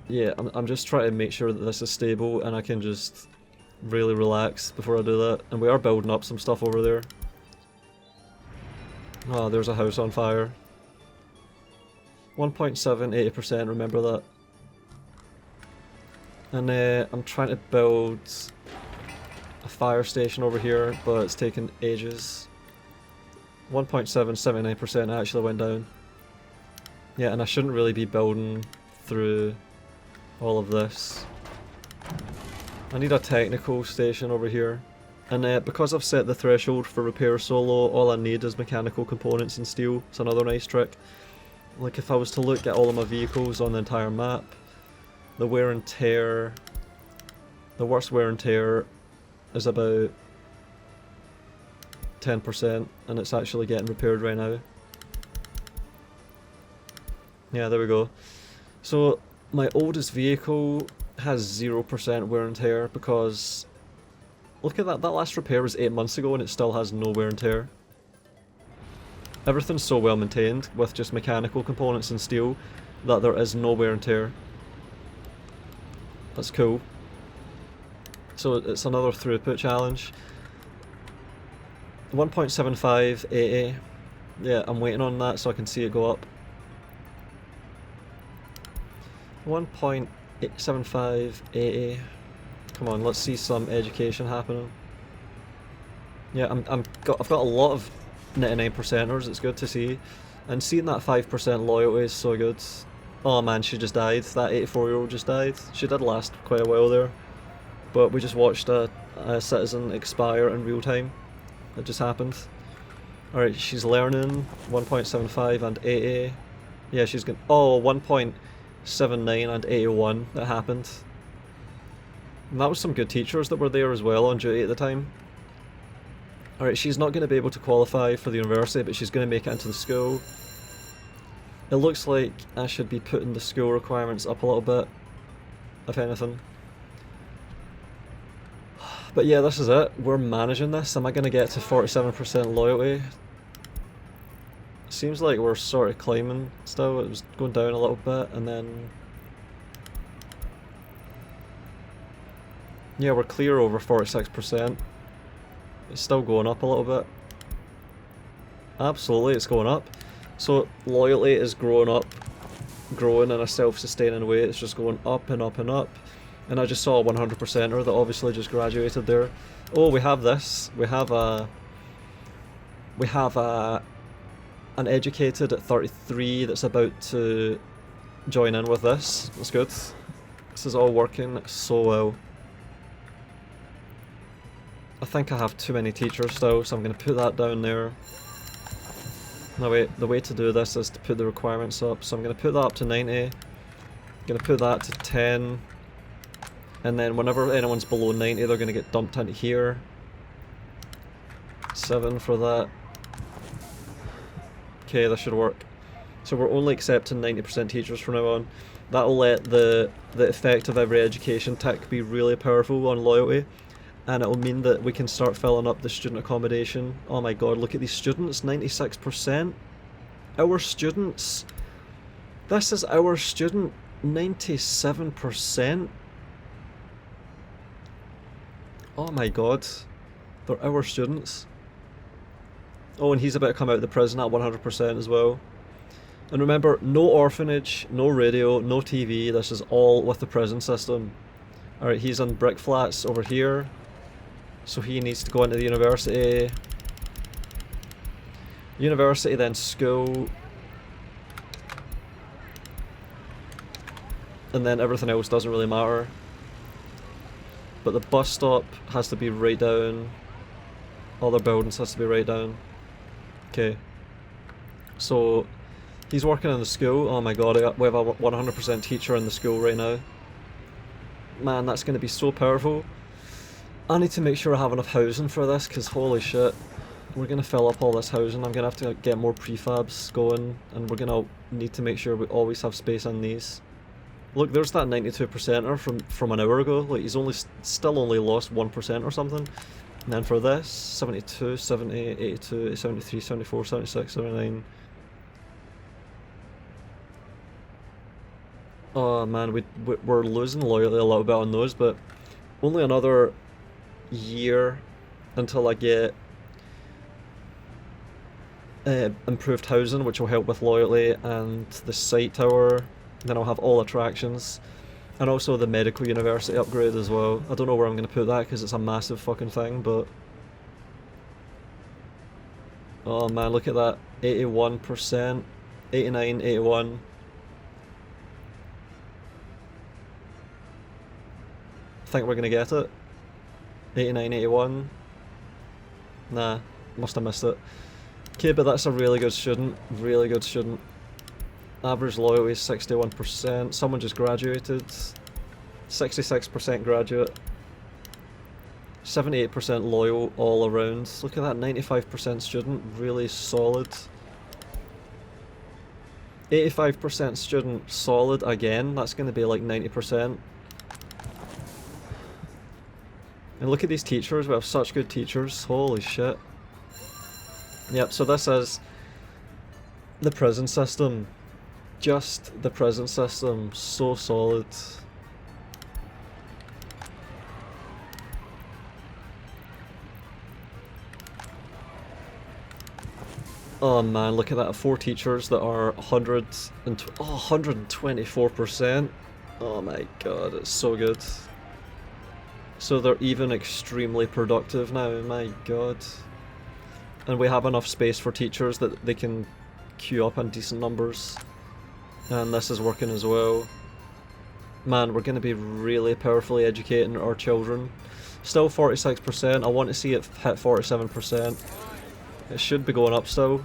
S1: yeah, I'm just trying to make sure that this is stable and I can just really relax before I do that. And we are building up some stuff over there. Oh, there's a house on fire. 1.7, 80%, remember that. And I'm trying to build a fire station over here, but it's taking ages. 1.7, 79% actually went down. Yeah, and I shouldn't really be building through all of this. I need a technical station over here. And because I've set the threshold for repair solo, all I need is mechanical components and steel. It's another nice trick. Like if I was to look at all of my vehicles on the entire map, the wear and tear, the worst wear and tear is about 10%, and it's actually getting repaired right now. Yeah, there we go. So my oldest vehicle has 0% wear and tear because look at that, that last repair was 8 months ago and it still has no wear and tear. Everything's so well maintained with just mechanical components and steel that there is no wear and tear. That's cool. So it's another throughput challenge. 1.75, 80. Yeah, I'm waiting on that so I can see it go up. 1.75, 80. Come on, let's see some education happening. Yeah, I've got a lot of 99%ers, it's good to see. And seeing that 5% loyalty is so good. Oh man, she just died. That 84-year-old just died. She did last quite a while there. But we just watched a citizen expire in real time. It just happened. Alright, she's learning. 1.75 and 80. Yeah, she's going. Oh, 1.79 and 81. That happened. And that was some good teachers that were there as well on duty at the time. Alright, she's not going to be able to qualify for the university, but she's going to make it into the school. It looks like I should be putting the school requirements up a little bit, if anything. But yeah, this is it. We're managing this. Am I going to get to 47% loyalty? Seems like we're sort of climbing still. It was going down a little bit and then... Yeah, we're clear over 46%. It's still going up a little bit. Absolutely, it's going up. So loyalty is growing in a self-sustaining way. It's just going up and up and up. And I just saw a 100%er that obviously just graduated there. Oh, we have this. We have an educated at 33 that's about to join in with this. That's good. This is all working so well. I think I have too many teachers still, so I'm going to put that down there. No wait, the way to do this is to put the requirements up. So I'm going to put that up to 90. I'm going to put that to 10. And then whenever anyone's below 90, they're going to get dumped into here. 7 for that. Okay, this should work. So we're only accepting 90% teachers from now on. That'll let the effect of every education tick be really powerful on loyalty. and it'll mean that we can start filling up the student accommodation. Oh my god, look at these students, 96%. Our students. This is our student, 97%. Oh my god, they're our students. Oh, and he's about to come out of the prison at 100% as well. And remember, no orphanage, no radio, no TV, this is all with the prison system. Alright, he's on brick flats over here. So he needs to go into the university. University, then school. And then everything else doesn't really matter. But the bus stop has to be right down. Other buildings has to be right down. Okay. So, he's working in the school. Oh my god, we have a 100% teacher in the school right now. Man, that's going to be so powerful. I need to make sure I have enough housing for this, because holy shit. We're going to fill up all this housing. I'm going to have to get more prefabs going, and we're going to need to make sure we always have space in these. Look, there's that 92%er from an hour ago. Like, he's still only lost 1% or something. And then for this, 72, 70, 82, 73, 74, 76, 79. Oh man, we're losing loyalty a little bit on those, but only another year until I get improved housing, which will help with loyalty, and the sight tower. Then I'll have all attractions, and also the medical university upgrade as well. I don't know where I'm going to put that because it's a massive fucking thing, but oh man, look at that, 81%, 89, 81. I think we're going to get it. 89, 81. Nah, must have missed it. Okay, but that's a really good student, really good student. Average loyalty is 61%. Someone just graduated. 66% graduate. 78% loyal all around. Look at that, 95% student, really solid. 85% student, solid again. That's going to be like 90%. And look at these teachers, we have such good teachers, holy shit. Yep, so this is the prison system. Just the prison system, so solid. Oh man, look at that, 4 teachers that are 124%. Oh my god, it's so good. So they're even extremely productive now, my god. And we have enough space for teachers that they can queue up in decent numbers. And this is working as well. Man, we're going to be really powerfully educating our children. Still 46%, I want to see it hit 47%. It should be going up still.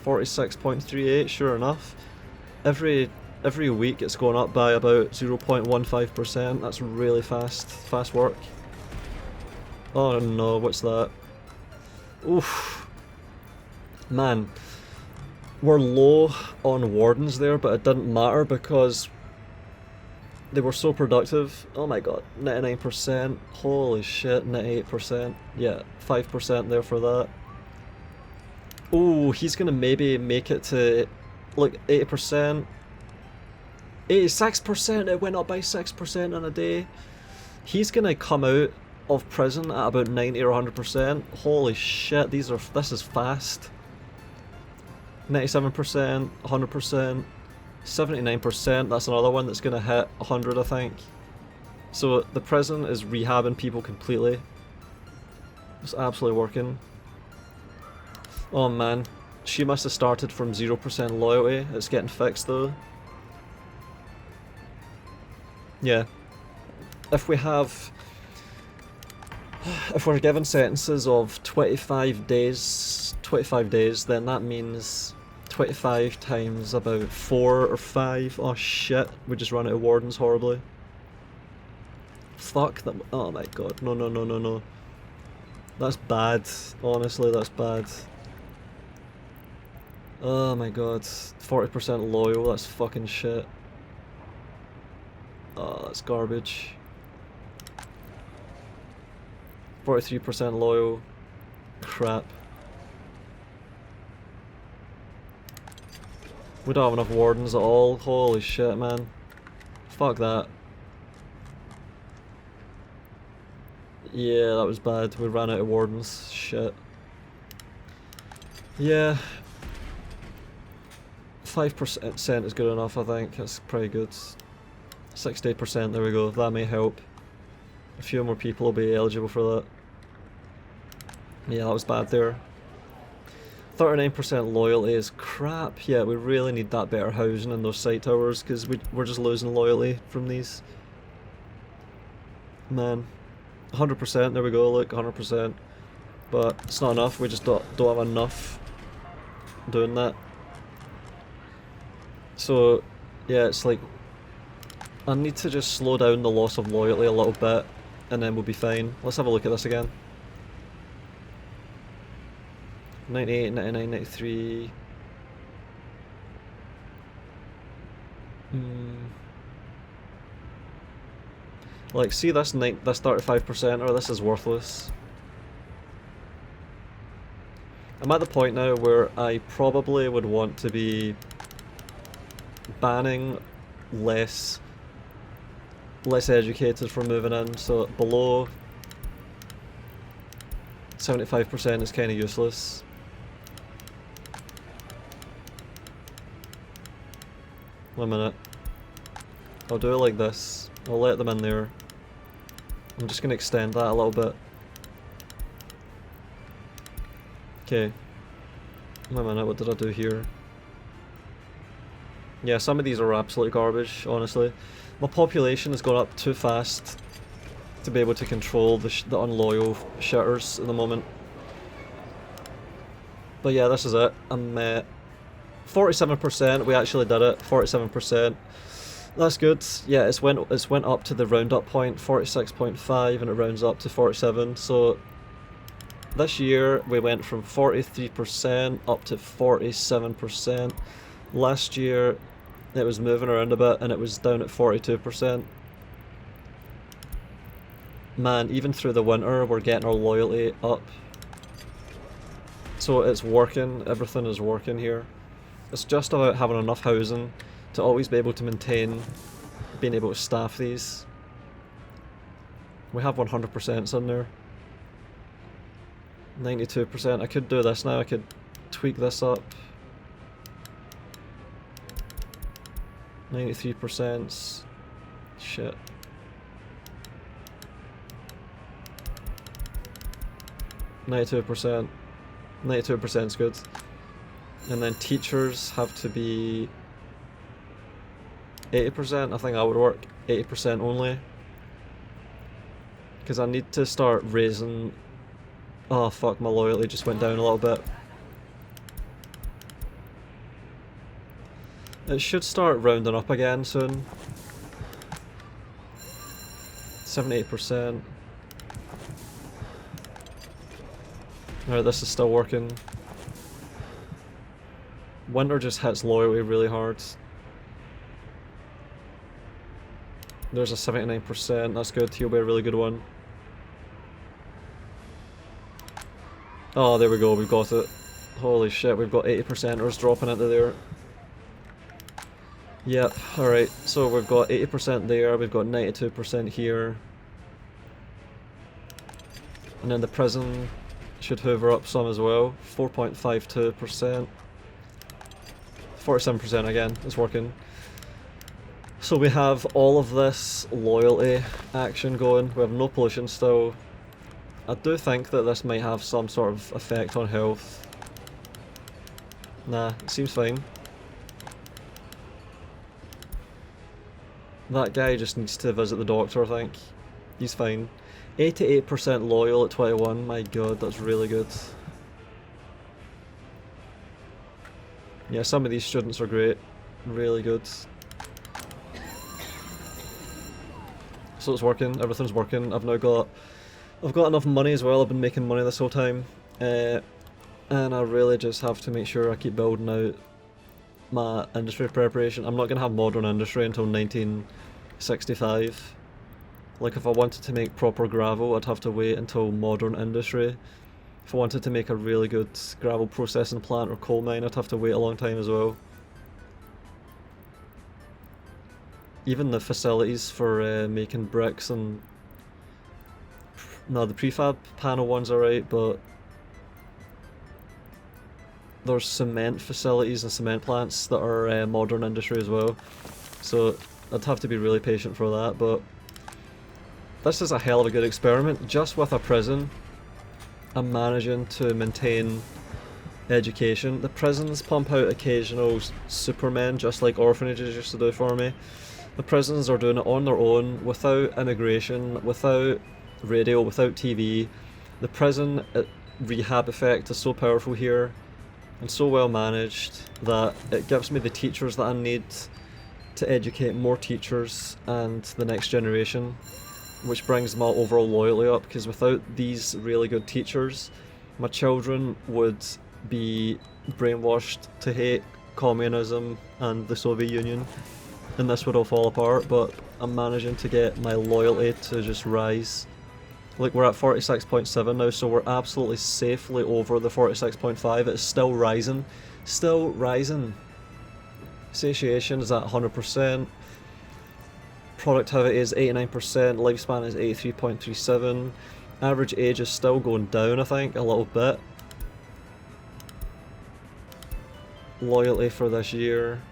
S1: 46.38, sure enough. Every week it's going up by about 0.15%, that's really fast work. Oh no, what's that? Oof. Man. We're low on wardens there, but it didn't matter because they were so productive. Oh my god, 99%, holy shit, 98%, yeah, 5% there for that. Oh, he's gonna maybe make it to, like, 80%. 86%, it went up by 6% in a day. He's gonna come out of prison at about 90 or 100%. Holy shit, this is fast. 97%, 100%, 79%, that's another one that's gonna hit 100, I think. So the prison is rehabbing people completely. It's absolutely working. Oh man, she must have started from 0% loyalty, it's getting fixed though. Yeah. If we're given sentences of 25 days, then that means 25 times about 4 or 5. Oh shit, we just ran out of wardens horribly. Fuck them. Oh my god, no. That's bad, honestly, that's bad. Oh my god, 40% loyal, that's fucking shit. Oh, that's garbage. 43% loyal. Crap. We don't have enough wardens at all. Holy shit, man. Fuck that. Yeah, that was bad. We ran out of wardens. Shit. Yeah. 5% is good enough, I think. That's pretty good. 68%, there we go. That may help. A few more people will be eligible for that. Yeah, that was bad there. 39% loyalty is crap. Yeah, we really need that better housing in those site towers because we're just losing loyalty from these. Man. 100%, there we go, look, 100%. But it's not enough, we just don't have enough doing that. So, yeah, it's like, I need to just slow down the loss of loyalty a little bit, and then we'll be fine. Let's have a look at this again. 98, 99, 93... Like, see this 35%, or this is worthless. I'm at the point now where I probably would want to be banning less educated from moving in, so below 75% is kind of useless. One minute. I'll do it like this. I'll let them in there. I'm just going to extend that a little bit. Okay. Wait a minute, what did I do here? Yeah, some of these are absolute garbage, honestly. My population has gone up too fast to be able to control the unloyal shitters at the moment. But yeah, this is it. I'm 47%, we actually did it. 47%. That's good. Yeah, it's went up to the roundup point, 46.5, and it rounds up to 47. So this year we went from 43% up to 47%. Last year it was moving around a bit and it was down at 42%. Man, even through the winter we're getting our loyalty up. So it's working, everything is working here. It's just about having enough housing to always be able to maintain being able to staff these. We have 100% in there. 92%. I could do this now, I could tweak this up. 93%. Shit. %. 92% is good. And then teachers have to be 80%, I think that would work. 80% only. Because I need to start raising... Oh fuck, my loyalty just went down a little bit. It should start rounding up again soon. 78%. Alright, this is still working. Winter just hits loyalty really hard. There's a 79%, that's good, he'll be a really good one. Oh, there we go, we've got it. Holy shit, we've got 80%ers dropping into there. Yep, alright, so we've got 80% there, we've got 92% here. And then the prison should hoover up some as well, 4.52%. 47% again, it's working. So we have all of this loyalty action going, we have no pollution still. I do think that this might have some sort of effect on health. Nah, it seems fine. That guy just needs to visit the doctor, I think. He's fine. 88% loyal at 21, my god, that's really good. Yeah, some of these students are great. Really good. So it's working, everything's working. I've got enough money as well, I've been making money this whole time. And I really just have to make sure I keep building out my industry preparation. I'm not going to have modern industry until 1965. Like if I wanted to make proper gravel, I'd have to wait until modern industry. If I wanted to make a really good gravel processing plant or coal mine, I'd have to wait a long time as well. Even the facilities for making bricks and... No, the prefab panel ones are right, but there's cement facilities and cement plants that are modern industry as well. So I'd have to be really patient for that, but this is a hell of a good experiment. Just with a prison, I'm managing to maintain education. The prisons pump out occasional supermen, just like orphanages used to do for me. The prisons are doing it on their own, without immigration, without radio, without TV. The prison rehab effect is so powerful here and so well managed that it gives me the teachers that I need to educate more teachers and the next generation, which brings my overall loyalty up, because without these really good teachers, my children would be brainwashed to hate communism and the Soviet Union, and this would all fall apart. But I'm managing to get my loyalty to just rise. Like, we're at 46.7 now, so we're absolutely safely over the 46.5. It's still rising. Still rising. Satiation is at 100%. Productivity is 89%. Lifespan is 83.37. Average age is still going down, I think, a little bit. Loyalty for this year.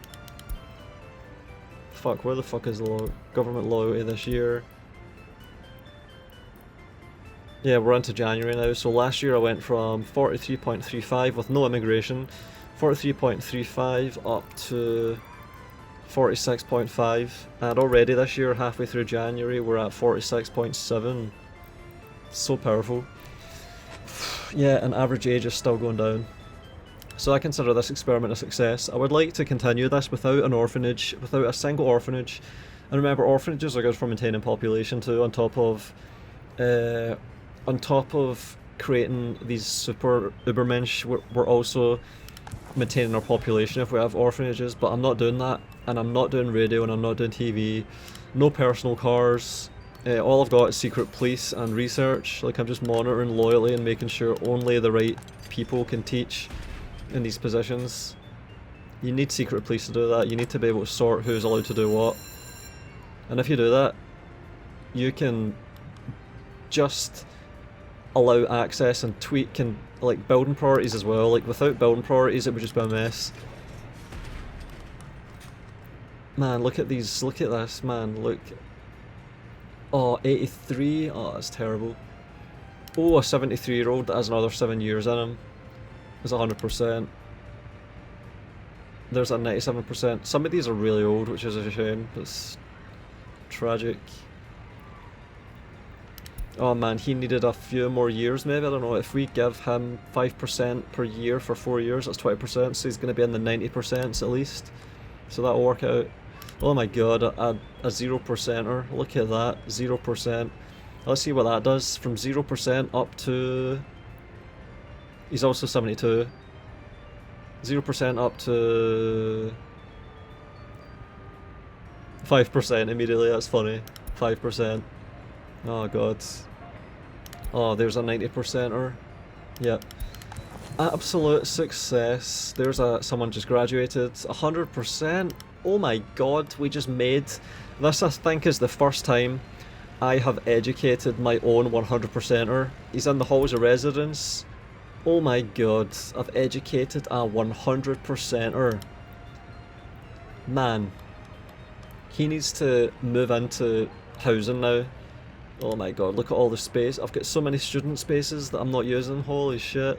S1: Fuck, where the fuck is the government loyalty this year? Yeah, we're into January now, so last year I went from 43.35 with no immigration, 43.35 up to 46.5, and already this year, halfway through January, we're at 46.7. So powerful. Yeah, and average age is still going down. So I consider this experiment a success. I would like to continue this without an orphanage, without a single orphanage. And remember, orphanages are good for maintaining population too, on top of creating these super ubermensch. We're also maintaining our population if we have orphanages, but I'm not doing that, and I'm not doing radio, and I'm not doing TV, no personal cars. All I've got is secret police and research. Like, I'm just monitoring loyalty and making sure only the right people can teach in these positions. You need secret police to do that. You need to be able to sort who's allowed to do what. And if you do that, you can just allow access and tweak and like building priorities as well. Like, without building priorities, it would just be a mess. Man, look at these, look at this, man, look. Oh, 83, oh, that's terrible. Oh, a 73-year-old that has another 7 years in him is 100%. There's a 97%. Some of these are really old, which is a shame. It's tragic. Oh man, he needed a few more years maybe. I don't know, if we give him 5% per year for 4 years, that's 20%, so he's going to be in the 90% at least. So that'll work out. Oh my god, a 0%er. Look at that, 0%. Let's see what that does. From 0% up to... He's also 72. 0% up to... 5% immediately, that's funny. 5%. Oh god. Oh, there's a 90%er. Yep. Absolute success. There's someone just graduated. 100%. Oh my god, we just made... This, I think, is the first time I have educated my own 100%er. He's in the halls of residence. Oh my god, I've educated a 100%er. Man. He needs to move into housing now. Oh my god, look at all the space. I've got so many student spaces that I'm not using, holy shit.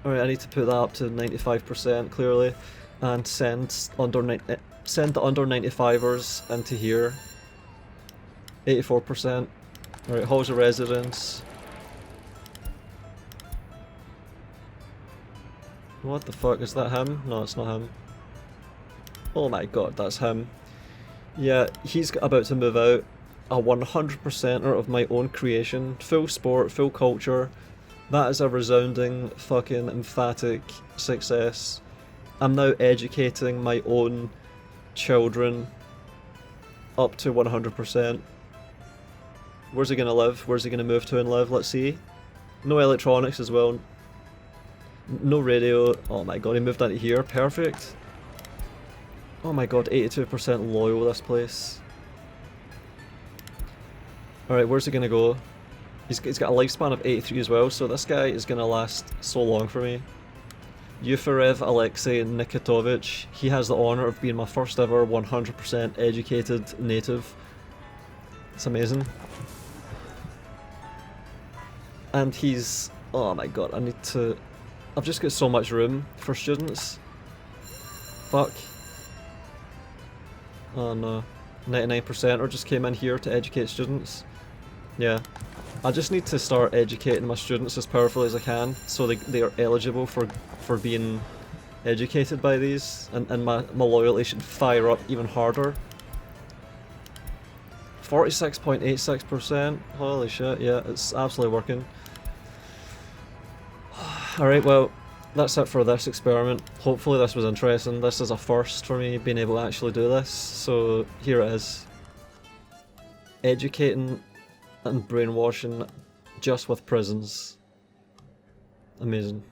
S1: Alright, I need to put that up to 95% clearly, and send the under 95ers into here. 84%. Alright, halls of residence. What the fuck, is that him? No, it's not him. Oh my god, that's him. Yeah, he's about to move out. A 100%er of my own creation. Full sport, full culture. That is a resounding, fucking emphatic success. I'm now educating my own children up to 100%. Where's he gonna live? Where's he gonna move to and live? Let's see. No electronics as well. No radio. Oh my god, he moved into here. Perfect. Oh my god, 82% loyal, this place. Alright, where's he gonna go? He's got a lifespan of 83 as well, so this guy is gonna last so long for me. Yufarev Alexei Nikitovich. He has the honour of being my first ever 100% educated native. It's amazing. And he's... oh my god, I need to... I've just got so much room for students. Fuck. Oh no. 99% just came in here to educate students. Yeah. I just need to start educating my students as powerfully as I can, so they are eligible for being educated by these, and my loyalty should fire up even harder. 46.86%, holy shit, yeah, it's absolutely working. Alright, well, that's it for this experiment. Hopefully this was interesting. This is a first for me, being able to actually do this, so here it is. Educating and brainwashing just with prisons. Amazing.